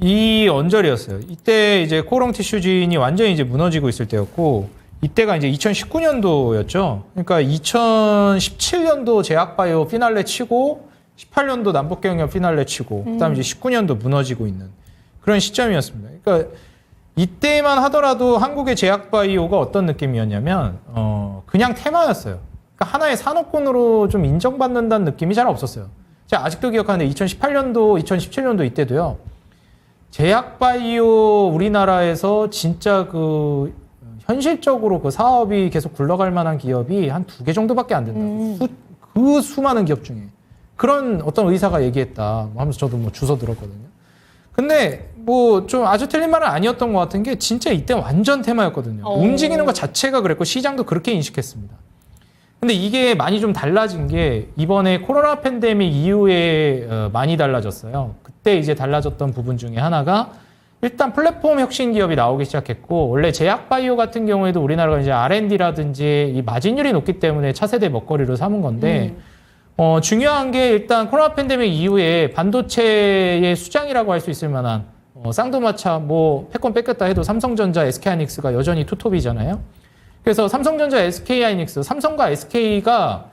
이 언저리였어요. 이때 이제 코오롱 티슈진이 완전히 이제 무너지고 있을 때였고 이때가 이제 2019년도였죠. 그러니까 2017년도 제약바이오 피날레 치고 18년도 남북경협 피날레 치고 그다음에 이제 19년도 무너지고 있는 그런 시점이었습니다. 그러니까 이때만 하더라도 한국의 제약바이오가 어떤 느낌이었냐면 그냥 테마였어요. 그러니까 하나의 산업군으로 좀 인정받는다는 느낌이 잘 없었어요. 제가 아직도 기억하는데 2018년도, 2017년도 이때도요. 제약바이오 우리나라에서 진짜 그 현실적으로 그 사업이 계속 굴러갈 만한 기업이 한 2개 정도밖에 안 된다. 그 수많은 기업 중에. 그런 어떤 의사가 얘기했다 하면서 저도 뭐 주워 들었거든요. 근데 뭐 좀 아주 틀린 말은 아니었던 것 같은 게 진짜 이때 완전 테마였거든요. 움직이는 것 자체가 그랬고 시장도 그렇게 인식했습니다. 근데 이게 많이 좀 달라진 게 이번에 코로나 팬데믹 이후에 많이 달라졌어요. 그때 이제 달라졌던 부분 중에 하나가 일단 플랫폼 혁신 기업이 나오기 시작했고 원래 제약바이오 같은 경우에도 우리나라가 이제 R&D라든지 이 마진율이 높기 때문에 차세대 먹거리로 삼은 건데 중요한 게 일단 코로나 팬데믹 이후에 반도체의 수장이라고 할 수 있을 만한 쌍두마차 뭐 패권 뺏겼다 해도 삼성전자, SK하이닉스가 여전히 투톱이잖아요. 그래서 삼성전자, SK하이닉스, 삼성과 SK가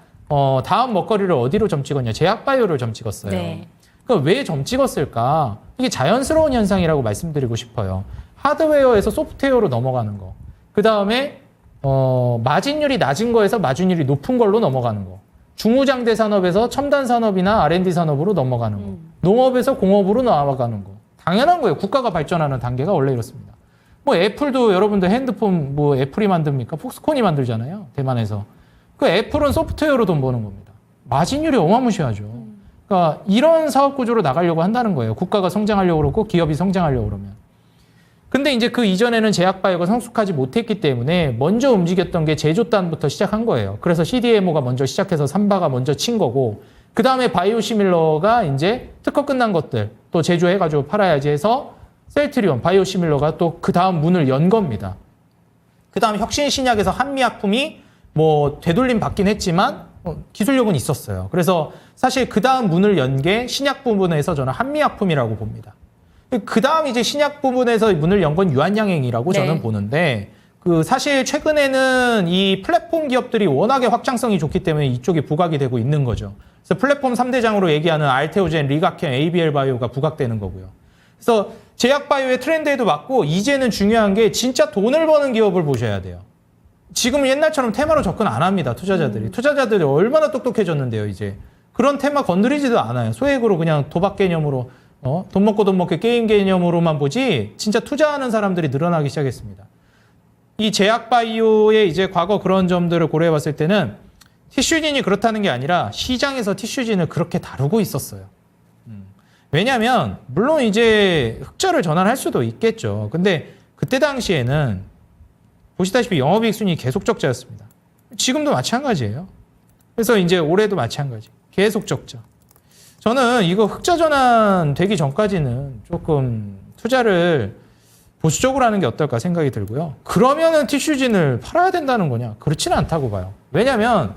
다음 먹거리를 어디로 점 찍었냐? 제약바이오를 점 찍었어요. 네. 그러니까 왜 점 찍었을까? 이게 자연스러운 현상이라고 말씀드리고 싶어요. 하드웨어에서 소프트웨어로 넘어가는 거. 그 다음에 마진율이 낮은 거에서 마진율이 높은 걸로 넘어가는 거. 중후장대 산업에서 첨단 산업이나 R&D 산업으로 넘어가는 거. 농업에서 공업으로 나아가는 거. 당연한 거예요. 국가가 발전하는 단계가 원래 이렇습니다. 뭐 애플도 여러분들 핸드폰 뭐 애플이 만듭니까? 폭스콘이 만들잖아요. 대만에서. 그 애플은 소프트웨어로 돈 버는 겁니다. 마진율이 어마무시하죠. 그러니까 이런 사업 구조로 나가려고 한다는 거예요. 국가가 성장하려고 그러고 기업이 성장하려고 그러면. 근데 이제 그 이전에는 제약바이오가 성숙하지 못했기 때문에 먼저 움직였던 게 제조단부터 시작한 거예요. 그래서 CDMO가 먼저 시작해서 삼바가 먼저 친 거고 그 다음에 바이오시밀러가 이제 특허 끝난 것들 또 제조해가지고 팔아야지 해서 셀트리온, 바이오시밀러가 또 그 다음 문을 연 겁니다. 그 다음 혁신신약에서 한미약품이 뭐 되돌림 받긴 했지만 기술력은 있었어요. 그래서 사실 그 다음 문을 연 게 신약 부분에서 저는 한미약품이라고 봅니다. 그 다음 이제 신약 부분에서 문을 연 건 유한양행이라고 네. 저는 보는데 그 사실 최근에는 이 플랫폼 기업들이 워낙에 확장성이 좋기 때문에 이쪽이 부각이 되고 있는 거죠. 그래서 플랫폼 3대장으로 얘기하는 알테오젠, 리가켄, ABL 바이오가 부각되는 거고요. 그래서 제약바이오의 트렌드에도 맞고 이제는 중요한 게 진짜 돈을 버는 기업을 보셔야 돼요. 지금은 옛날처럼 테마로 접근 안 합니다. 투자자들이. 투자자들이 얼마나 똑똑해졌는데요. 이제. 그런 테마 건드리지도 않아요. 소액으로 그냥 도박 개념으로 돈 먹고 돈 먹게 게임 개념으로만 보지 진짜 투자하는 사람들이 늘어나기 시작했습니다. 이 제약바이오의 이제 과거 그런 점들을 고려해 봤을 때는 티슈진이 그렇다는 게 아니라 시장에서 티슈진을 그렇게 다루고 있었어요. 왜냐하면 물론 이제 흑자를 전환할 수도 있겠죠. 근데 그때 당시에는 보시다시피 영업이익 순위 계속 적자였습니다. 지금도 마찬가지예요. 그래서 이제 올해도 마찬가지. 계속 적자. 저는 이거 흑자 전환 되기 전까지는 조금 투자를 보수적으로 하는 게 어떨까 생각이 들고요. 그러면은 티슈진을 팔아야 된다는 거냐? 그렇지는 않다고 봐요. 왜냐하면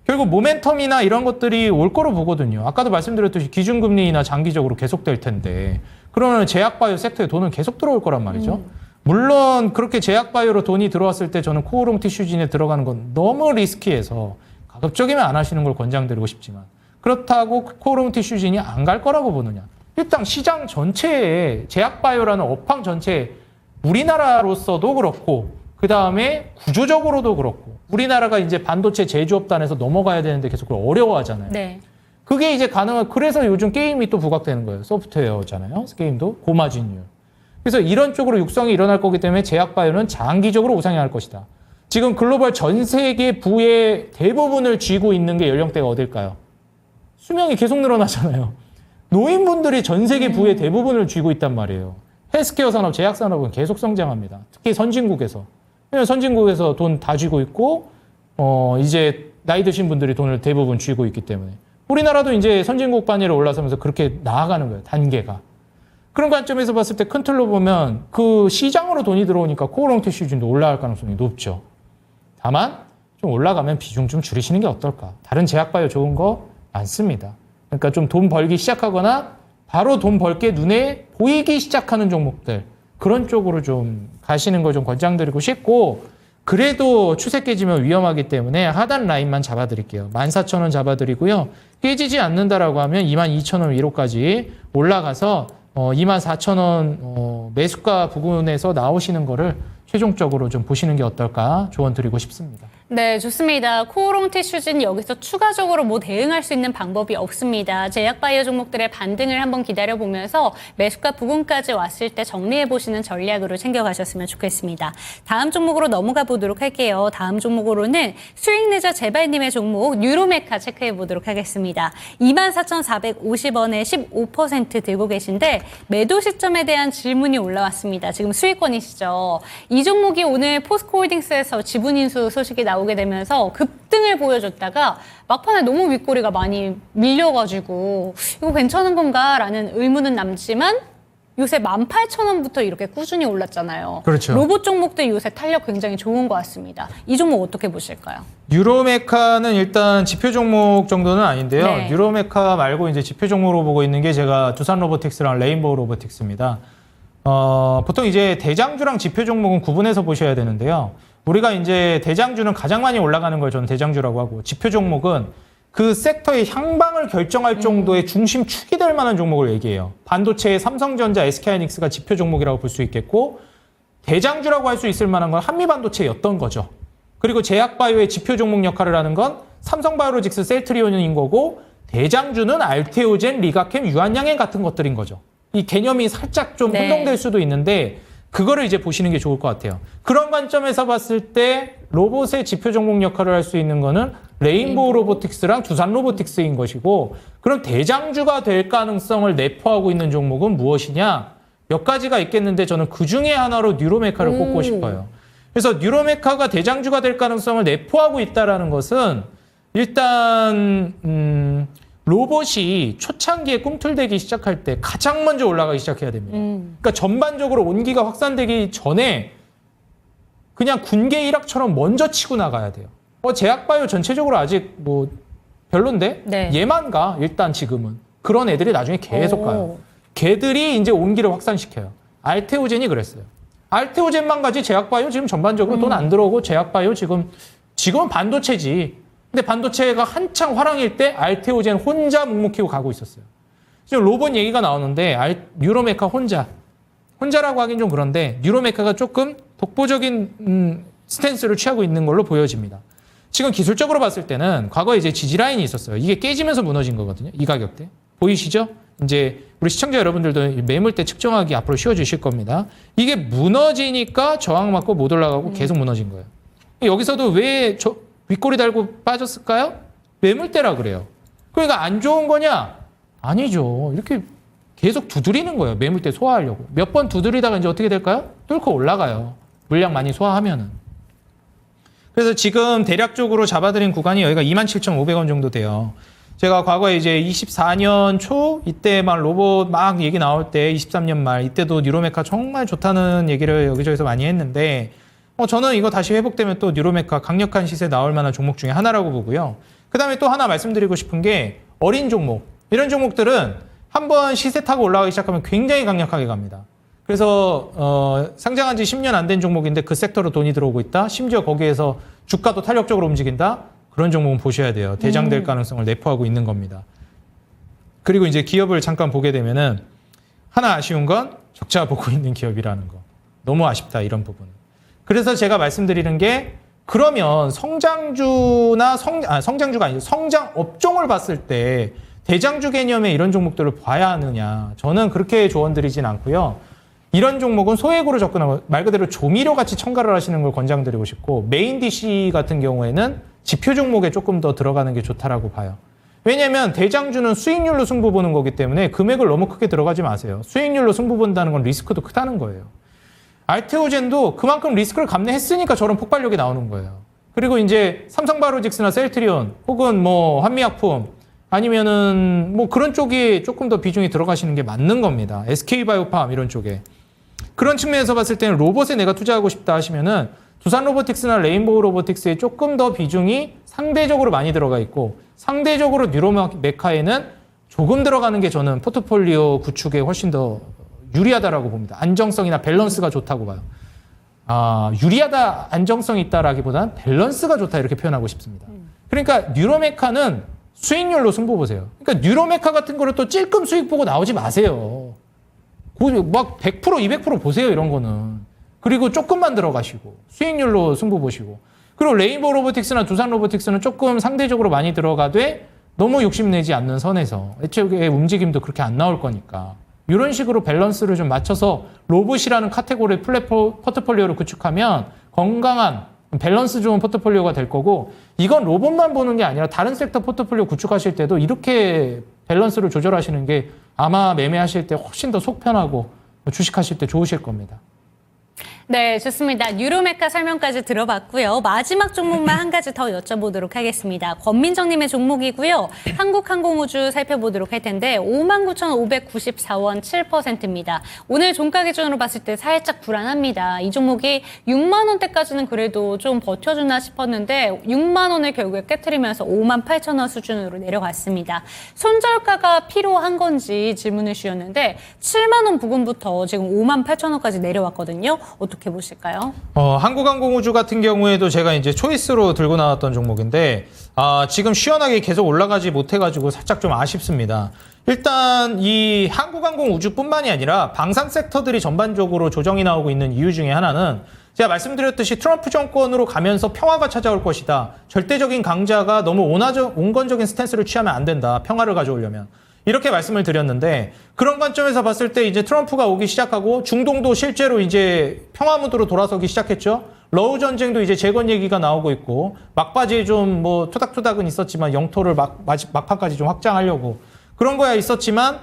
결국 모멘텀이나 이런 것들이 올 거로 보거든요. 아까도 말씀드렸듯이 기준금리나 장기적으로 계속될 텐데 그러면 제약바이오 섹터에 돈은 계속 들어올 거란 말이죠. 물론 그렇게 제약바이오로 돈이 들어왔을 때 저는 코오롱 티슈진에 들어가는 건 너무 리스키해서 가급적이면 안 하시는 걸 권장드리고 싶지만 그렇다고 코오롱 티슈진이 안 갈 거라고 보느냐. 일단 시장 전체에 제약바이오라는 업황 전체에 우리나라로서도 그렇고 그 다음에 구조적으로도 그렇고 우리나라가 이제 반도체 제조업단에서 넘어가야 되는데 계속 그걸 어려워하잖아요. 네. 그게 이제 가능한 그래서 요즘 게임이 또 부각되는 거예요. 소프트웨어잖아요. 게임도 고마진율. 그래서 이런 쪽으로 육성이 일어날 거기 때문에 제약바이오는 장기적으로 우상향할 것이다. 지금 글로벌 전 세계 부의 대부분을 쥐고 있는 게 연령대가 어딜까요? 수명이 계속 늘어나잖아요. 노인분들이 전 세계 부의 대부분을 쥐고 있단 말이에요. 헬스케어 산업, 제약 산업은 계속 성장합니다. 특히 선진국에서. 왜냐면 선진국에서 돈 다 쥐고 있고, 이제 나이 드신 분들이 돈을 대부분 쥐고 있기 때문에. 우리나라도 이제 선진국 반열에 올라서면서 그렇게 나아가는 거예요. 단계가. 그런 관점에서 봤을 때 큰 틀로 보면 그 시장으로 돈이 들어오니까 코오롱 티슈진도 올라갈 가능성이 높죠. 다만 좀 올라가면 비중 좀 줄이시는 게 어떨까. 다른 제약바이오 좋은 거 많습니다. 그러니까 좀 돈 벌기 시작하거나 바로 돈 벌게 눈에 보이기 시작하는 종목들 그런 쪽으로 좀 가시는 걸 좀 권장드리고 싶고 그래도 추세 깨지면 위험하기 때문에 하단 라인만 잡아드릴게요. 14,000원 잡아드리고요. 깨지지 않는다라고 하면 22,000원 위로까지 올라가서 24,000원 매수가 부근에서 나오시는 거를 최종적으로 좀 보시는 게 어떨까 조언 드리고 싶습니다. 네, 좋습니다. 코오롱 티슈진 여기서 추가적으로 뭐 대응할 수 있는 방법이 없습니다. 제약바이오 종목들의 반등을 한번 기다려보면서 매수가 부근까지 왔을 때 정리해보시는 전략으로 챙겨가셨으면 좋겠습니다. 다음 종목으로 넘어가 보도록 할게요. 다음 종목으로는 수익내자 제발님의 종목 뉴로메카 체크해보도록 하겠습니다. 24,450원에 15% 들고 계신데 매도 시점에 대한 질문이 올라왔습니다. 지금 수익권이시죠. 이 종목이 오늘 포스코홀딩스에서 지분인수 소식이 나오게 되면서 급등을 보여줬다가 막판에 너무 윗꼬리가 많이 밀려가지고 이거 괜찮은 건가라는 의문은 남지만 요새 18,000원부터 이렇게 꾸준히 올랐잖아요. 그렇죠. 로봇 종목들 요새 탄력 굉장히 좋은 것 같습니다. 이 종목 어떻게 보실까요? 뉴로메카는 일단 지표 종목 정도는 아닌데요. 네. 뉴로메카 말고 이제 지표 종목으로 보고 있는 게 제가 두산 로보틱스랑 레인보우 로보틱스입니다. 보통 이제 대장주랑 지표 종목은 구분해서 보셔야 되는데요. 우리가 이제 대장주는 가장 많이 올라가는 걸 저는 대장주라고 하고 지표 종목은 그 섹터의 향방을 결정할 정도의 중심축이 될 만한 종목을 얘기해요. 반도체의 삼성전자, SK하이닉스가 지표 종목이라고 볼 수 있겠고 대장주라고 할 수 있을 만한 건 한미반도체였던 거죠. 그리고 제약바이오의 지표 종목 역할을 하는 건 삼성바이오로직스, 셀트리온인 거고 대장주는 알테오젠, 리가캠, 유한양행 같은 것들인 거죠. 이 개념이 살짝 좀 혼동될 수도 있는데 그거를 이제 보시는 게 좋을 것 같아요. 그런 관점에서 봤을 때 로봇의 지표 종목 역할을 할 수 있는 거는 레인보우 로보틱스랑 두산 로보틱스인 것이고 그럼 대장주가 될 가능성을 내포하고 있는 종목은 무엇이냐? 몇 가지가 있겠는데 저는 그 중에 하나로 뉴로메카를 꼽고 싶어요. 그래서 뉴로메카가 대장주가 될 가능성을 내포하고 있다는 것은 일단 로봇이 초창기에 꿈틀대기 시작할 때 가장 먼저 올라가기 시작해야 됩니다. 그러니까 전반적으로 온기가 확산되기 전에 그냥 군계 일학처럼 먼저 치고 나가야 돼요. 제약바이오 전체적으로 아직 뭐 별론데 네. 얘만 가 일단 지금은 그런 애들이 나중에 계속 가요. 걔들이 이제 온기를 확산시켜요. 알테오젠이 그랬어요. 알테오젠만 가지 제약바이오 지금 전반적으로 돈 안 들어오고 제약바이오 지금은 반도체지. 근데 반도체가 한창 화랑일 때 알테오젠 혼자 묵묵히고 가고 있었어요. 지금 로봇 얘기가 나오는데 뉴로메카 혼자라고 하긴 좀 그런데 뉴로메카가 조금 독보적인 스탠스를 취하고 있는 걸로 보여집니다. 지금 기술적으로 봤을 때는 과거에 이제 지지라인이 있었어요. 이게 깨지면서 무너진 거거든요. 이 가격대. 보이시죠? 이제 우리 시청자 여러분들도 매물대 측정하기 앞으로 쉬워주실 겁니다. 이게 무너지니까 저항 맞고 못 올라가고 계속 무너진 거예요. 여기서도 왜 윗꼬리 달고 빠졌을까요? 매물대라 그래요. 그러니까 안 좋은 거냐? 아니죠. 이렇게 계속 두드리는 거예요. 매물대 소화하려고. 몇 번 두드리다가 이제 어떻게 될까요? 뚫고 올라가요. 물량 많이 소화하면은. 그래서 지금 대략적으로 잡아드린 구간이 여기가 27,500원 정도 돼요. 제가 과거에 이제 24년 초 이때 막 로봇 막 얘기 나올 때 23년 말 이때도 뉴로메카 정말 좋다는 얘기를 여기저기서 많이 했는데 저는 이거 다시 회복되면 또 뉴로메카 강력한 시세 나올 만한 종목 중에 하나라고 보고요. 그다음에 또 하나 말씀드리고 싶은 게 어린 종목. 이런 종목들은 한번 시세 타고 올라가기 시작하면 굉장히 강력하게 갑니다. 그래서 상장한 지 10년 안 된 종목인데 그 섹터로 돈이 들어오고 있다. 심지어 거기에서 주가도 탄력적으로 움직인다. 그런 종목은 보셔야 돼요. 대장될 가능성을 내포하고 있는 겁니다. 그리고 이제 기업을 잠깐 보게 되면은 하나 아쉬운 건 적자 보고 있는 기업이라는 거. 너무 아쉽다 이런 부분. 그래서 제가 말씀드리는 게 그러면 성장주나 성장주가 아니죠. 성장 업종을 봤을 때 대장주 개념의 이런 종목들을 봐야 하느냐. 저는 그렇게 조언드리진 않고요. 이런 종목은 소액으로 접근하고 말 그대로 조미료 같이 첨가를 하시는 걸 권장드리고 싶고 메인 DC 같은 경우에는 지표 종목에 조금 더 들어가는 게 좋다라고 봐요. 왜냐하면 대장주는 수익률로 승부 보는 거기 때문에 금액을 너무 크게 들어가지 마세요. 수익률로 승부 본다는 건 리스크도 크다는 거예요. 알테오젠도 그만큼 리스크를 감내했으니까 저런 폭발력이 나오는 거예요. 그리고 이제 삼성바이오로직스나 셀트리온 혹은 뭐 한미약품 아니면은 뭐 그런 쪽이 조금 더 비중이 들어가시는 게 맞는 겁니다. SK바이오팜 이런 쪽에. 그런 측면에서 봤을 때는 로봇에 내가 투자하고 싶다 하시면은 두산로보틱스나 레인보우 로보틱스에 조금 더 비중이 상대적으로 많이 들어가 있고 상대적으로 뉴로메카에는 조금 들어가는 게 저는 포트폴리오 구축에 훨씬 더 유리하다라고 봅니다. 안정성이나 밸런스가 좋다고 봐요. 유리하다, 안정성이 있다라기보다는 밸런스가 좋다 이렇게 표현하고 싶습니다. 그러니까 뉴로메카는 수익률로 승부 보세요. 그러니까 뉴로메카 같은 거를 또 찔끔 수익 보고 나오지 마세요. 막 100%, 200% 보세요, 이런 거는. 그리고 조금만 들어가시고 수익률로 승부 보시고 그리고 레인보우 로보틱스나 두산 로보틱스는 조금 상대적으로 많이 들어가되 너무 욕심내지 않는 선에서 애초에 움직임도 그렇게 안 나올 거니까 이런 식으로 밸런스를 좀 맞춰서 로봇이라는 카테고리 포트폴리오를 구축하면 건강한 밸런스 좋은 포트폴리오가 될 거고 이건 로봇만 보는 게 아니라 다른 섹터 포트폴리오 구축하실 때도 이렇게 밸런스를 조절하시는 게 아마 매매하실 때 훨씬 더 속 편하고 주식하실 때 좋으실 겁니다. 네, 좋습니다. 뉴로메카 설명까지 들어봤고요. 마지막 종목만 한 가지 더 여쭤보도록 하겠습니다. 권민정님의 종목이고요. 한국항공우주 살펴보도록 할 텐데 59,594원 7%입니다. 오늘 종가 기준으로 봤을 때 살짝 불안합니다. 이 종목이 6만 원대까지는 그래도 좀 버텨주나 싶었는데 6만 원을 결국에 깨트리면서 58,000원 수준으로 내려갔습니다. 손절가가 필요한 건지 질문을 주셨는데 7만 원 부근부터 지금 58,000원까지 내려왔거든요. 어떻게 보실까요? 한국항공우주 같은 경우에도 제가 이제 초이스로 들고 나왔던 종목인데 지금 시원하게 계속 올라가지 못해가지고 살짝 좀 아쉽습니다. 일단 이 한국항공우주뿐만이 아니라 방산 섹터들이 전반적으로 조정이 나오고 있는 이유 중에 하나는 제가 말씀드렸듯이 트럼프 정권으로 가면서 평화가 찾아올 것이다. 절대적인 강자가 너무 온건적인 스탠스를 취하면 안 된다. 평화를 가져오려면. 이렇게 말씀을 드렸는데 그런 관점에서 봤을 때 이제 트럼프가 오기 시작하고 중동도 실제로 이제 평화 무드로 돌아서기 시작했죠. 러우 전쟁도 이제 재건 얘기가 나오고 있고 막바지에 좀 뭐 토닥토닥은 있었지만 영토를 막판까지 좀 확장하려고 그런 거야 있었지만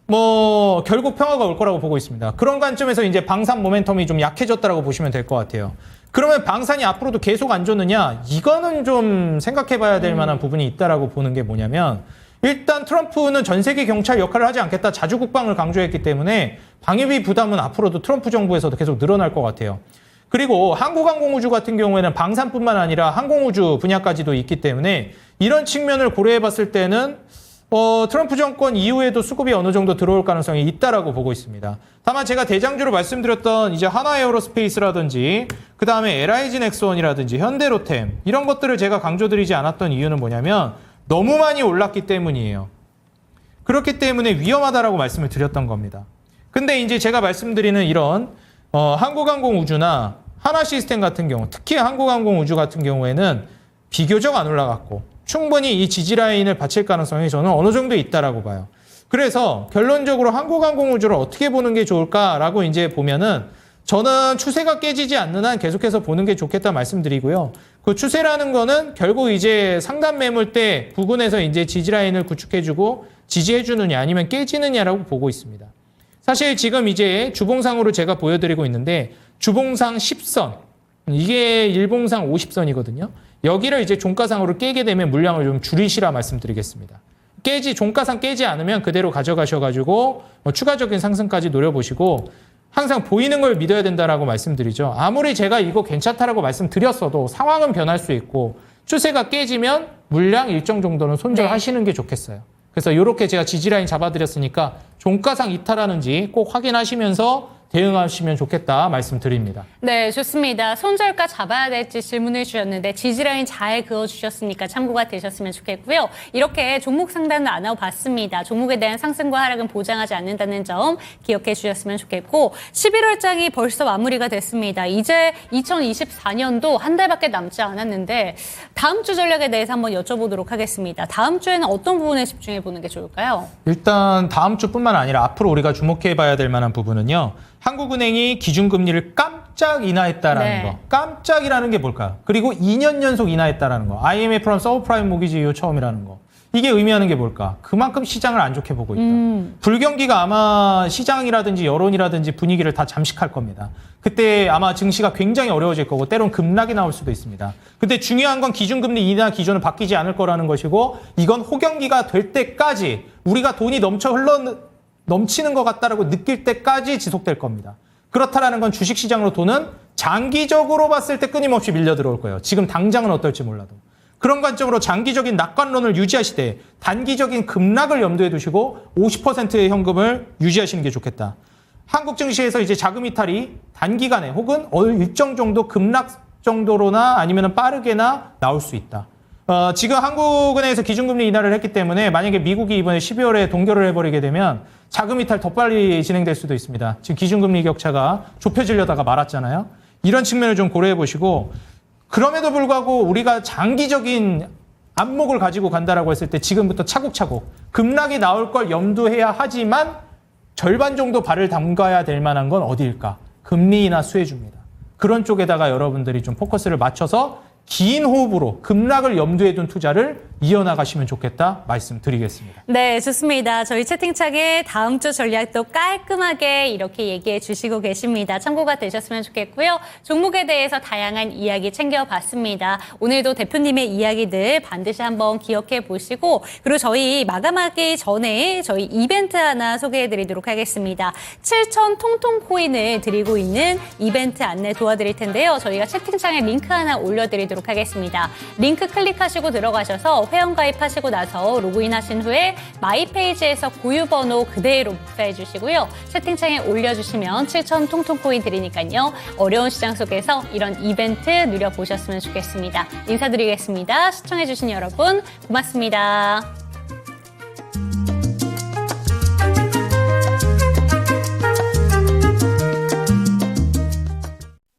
뭐 결국 평화가 올 거라고 보고 있습니다. 그런 관점에서 이제 방산 모멘텀이 좀 약해졌다라고 보시면 될 것 같아요. 그러면 방산이 앞으로도 계속 안 좋느냐? 이거는 좀 생각해 봐야 될 만한 부분이 있다라고 보는 게 뭐냐면 일단 트럼프는 전 세계 경찰 역할을 하지 않겠다. 자주국방을 강조했기 때문에 방위비 부담은 앞으로도 트럼프 정부에서도 계속 늘어날 것 같아요. 그리고 한국항공우주 같은 경우에는 방산뿐만 아니라 항공우주 분야까지도 있기 때문에 이런 측면을 고려해 봤을 때는 트럼프 정권 이후에도 수급이 어느 정도 들어올 가능성이 있다라고 보고 있습니다. 다만 제가 대장주로 말씀드렸던 이제 하나에어로스페이스라든지 그 다음에 LIG 넥스원이라든지 현대로템 이런 것들을 제가 강조드리지 않았던 이유는 뭐냐면 너무 많이 올랐기 때문이에요. 그렇기 때문에 위험하다라고 말씀을 드렸던 겁니다. 근데 이제 제가 말씀드리는 이런 한국항공우주나 하나시스템 같은 경우, 특히 한국항공우주 같은 경우에는 비교적 안 올라갔고 충분히 이 지지라인을 받칠 가능성이 저는 어느 정도 있다라고 봐요. 그래서 결론적으로 한국항공우주를 어떻게 보는 게 좋을까라고 이제 보면은 저는 추세가 깨지지 않는 한 계속해서 보는 게 좋겠다 말씀드리고요. 그 추세라는 거는 결국 이제 상단 매물대 부근에서 이제 지지라인을 구축해주고 지지해주느냐 아니면 깨지느냐라고 보고 있습니다. 사실 지금 이제 주봉상으로 제가 보여드리고 있는데 주봉상 10선, 이게 일봉상 50선이거든요. 여기를 이제 종가상으로 깨게 되면 물량을 좀 줄이시라 말씀드리겠습니다. 종가상 깨지 않으면 그대로 가져가셔가지고 추가적인 상승까지 노려보시고 항상 보이는 걸 믿어야 된다라고 말씀드리죠. 아무리 제가 이거 괜찮다라고 말씀드렸어도 상황은 변할 수 있고 추세가 깨지면 물량 일정 정도는 손절하시는 게 좋겠어요. 그래서 이렇게 제가 지지라인 잡아드렸으니까 종가상 이탈하는지 꼭 확인하시면서 대응하시면 좋겠다 말씀드립니다. 네, 좋습니다. 손절가 잡아야 될지 질문을 주셨는데 지지라인 잘 그어주셨으니까 참고가 되셨으면 좋겠고요. 이렇게 종목 상담을 나눠봤습니다. 종목에 대한 상승과 하락은 보장하지 않는다는 점 기억해 주셨으면 좋겠고 11월장이 벌써 마무리가 됐습니다. 이제 2024년도 한 달밖에 남지 않았는데 다음 주 전략에 대해서 한번 여쭤보도록 하겠습니다. 다음 주에는 어떤 부분에 집중해 보는 게 좋을까요? 일단 다음 주뿐만 아니라 앞으로 우리가 주목해 봐야 될 만한 부분은요. 한국은행이 기준금리를 깜짝 인하했다라는 네. 거. 깜짝이라는 게 뭘까요? 그리고 2년 연속 인하했다라는 거. IMF랑 서브프라임 모기지 이후 처음이라는 거. 이게 의미하는 게 뭘까? 그만큼 시장을 안 좋게 보고 있다. 불경기가 아마 시장이라든지 여론이라든지 분위기를 다 잠식할 겁니다. 그때 아마 증시가 굉장히 어려워질 거고 때론 급락이 나올 수도 있습니다. 근데 중요한 건 기준금리 인하 기조는 바뀌지 않을 거라는 것이고 이건 호경기가 될 때까지 우리가 돈이 넘치는 것 같다라고 느낄 때까지 지속될 겁니다. 그렇다라는 건 주식시장으로 돈은 장기적으로 봤을 때 끊임없이 밀려 들어올 거예요. 지금 당장은 어떨지 몰라도. 그런 관점으로 장기적인 낙관론을 유지하시되 단기적인 급락을 염두에 두시고 50%의 현금을 유지하시는 게 좋겠다. 한국 증시에서 이제 자금 이탈이 단기간에 혹은 일정 정도 급락 정도로나 아니면 빠르게나 나올 수 있다. 지금 한국은행에서 기준금리 인하를 했기 때문에 만약에 미국이 이번에 12월에 동결을 해버리게 되면 자금 이탈 더 빨리 진행될 수도 있습니다. 지금 기준금리 격차가 좁혀지려다가 말았잖아요. 이런 측면을 좀 고려해 보시고 그럼에도 불구하고 우리가 장기적인 안목을 가지고 간다라고 했을 때 지금부터 차곡차곡 급락이 나올 걸 염두해야 하지만 절반 정도 발을 담가야 될 만한 건 어디일까? 금리 인하 수혜주입니다. 그런 쪽에다가 여러분들이 좀 포커스를 맞춰서 긴 호흡으로 급락을 염두에 둔 투자를 이어나가시면 좋겠다 말씀드리겠습니다. 네, 좋습니다. 저희 채팅창에 다음 주 전략도 깔끔하게 이렇게 얘기해 주시고 계십니다. 참고가 되셨으면 좋겠고요. 종목에 대해서 다양한 이야기 챙겨봤습니다. 오늘도 대표님의 이야기들 반드시 한번 기억해 보시고 그리고 저희 마감하기 전에 저희 이벤트 하나 소개해 드리도록 하겠습니다. 7,000 통통 코인을 드리고 있는 이벤트 안내 도와드릴 텐데요. 저희가 채팅창에 링크 하나 올려드리도록 하겠습니다. 링크 클릭하시고 들어가셔서 회원가입하시고 나서 로그인하신 후에 마이 페이지에서 고유번호 그대로 복사해 주시고요. 채팅창에 올려주시면 7,000 통통 코인 드리니까요. 어려운 시장 속에서 이런 이벤트 누려보셨으면 좋겠습니다. 인사드리겠습니다. 시청해 주신 여러분 고맙습니다.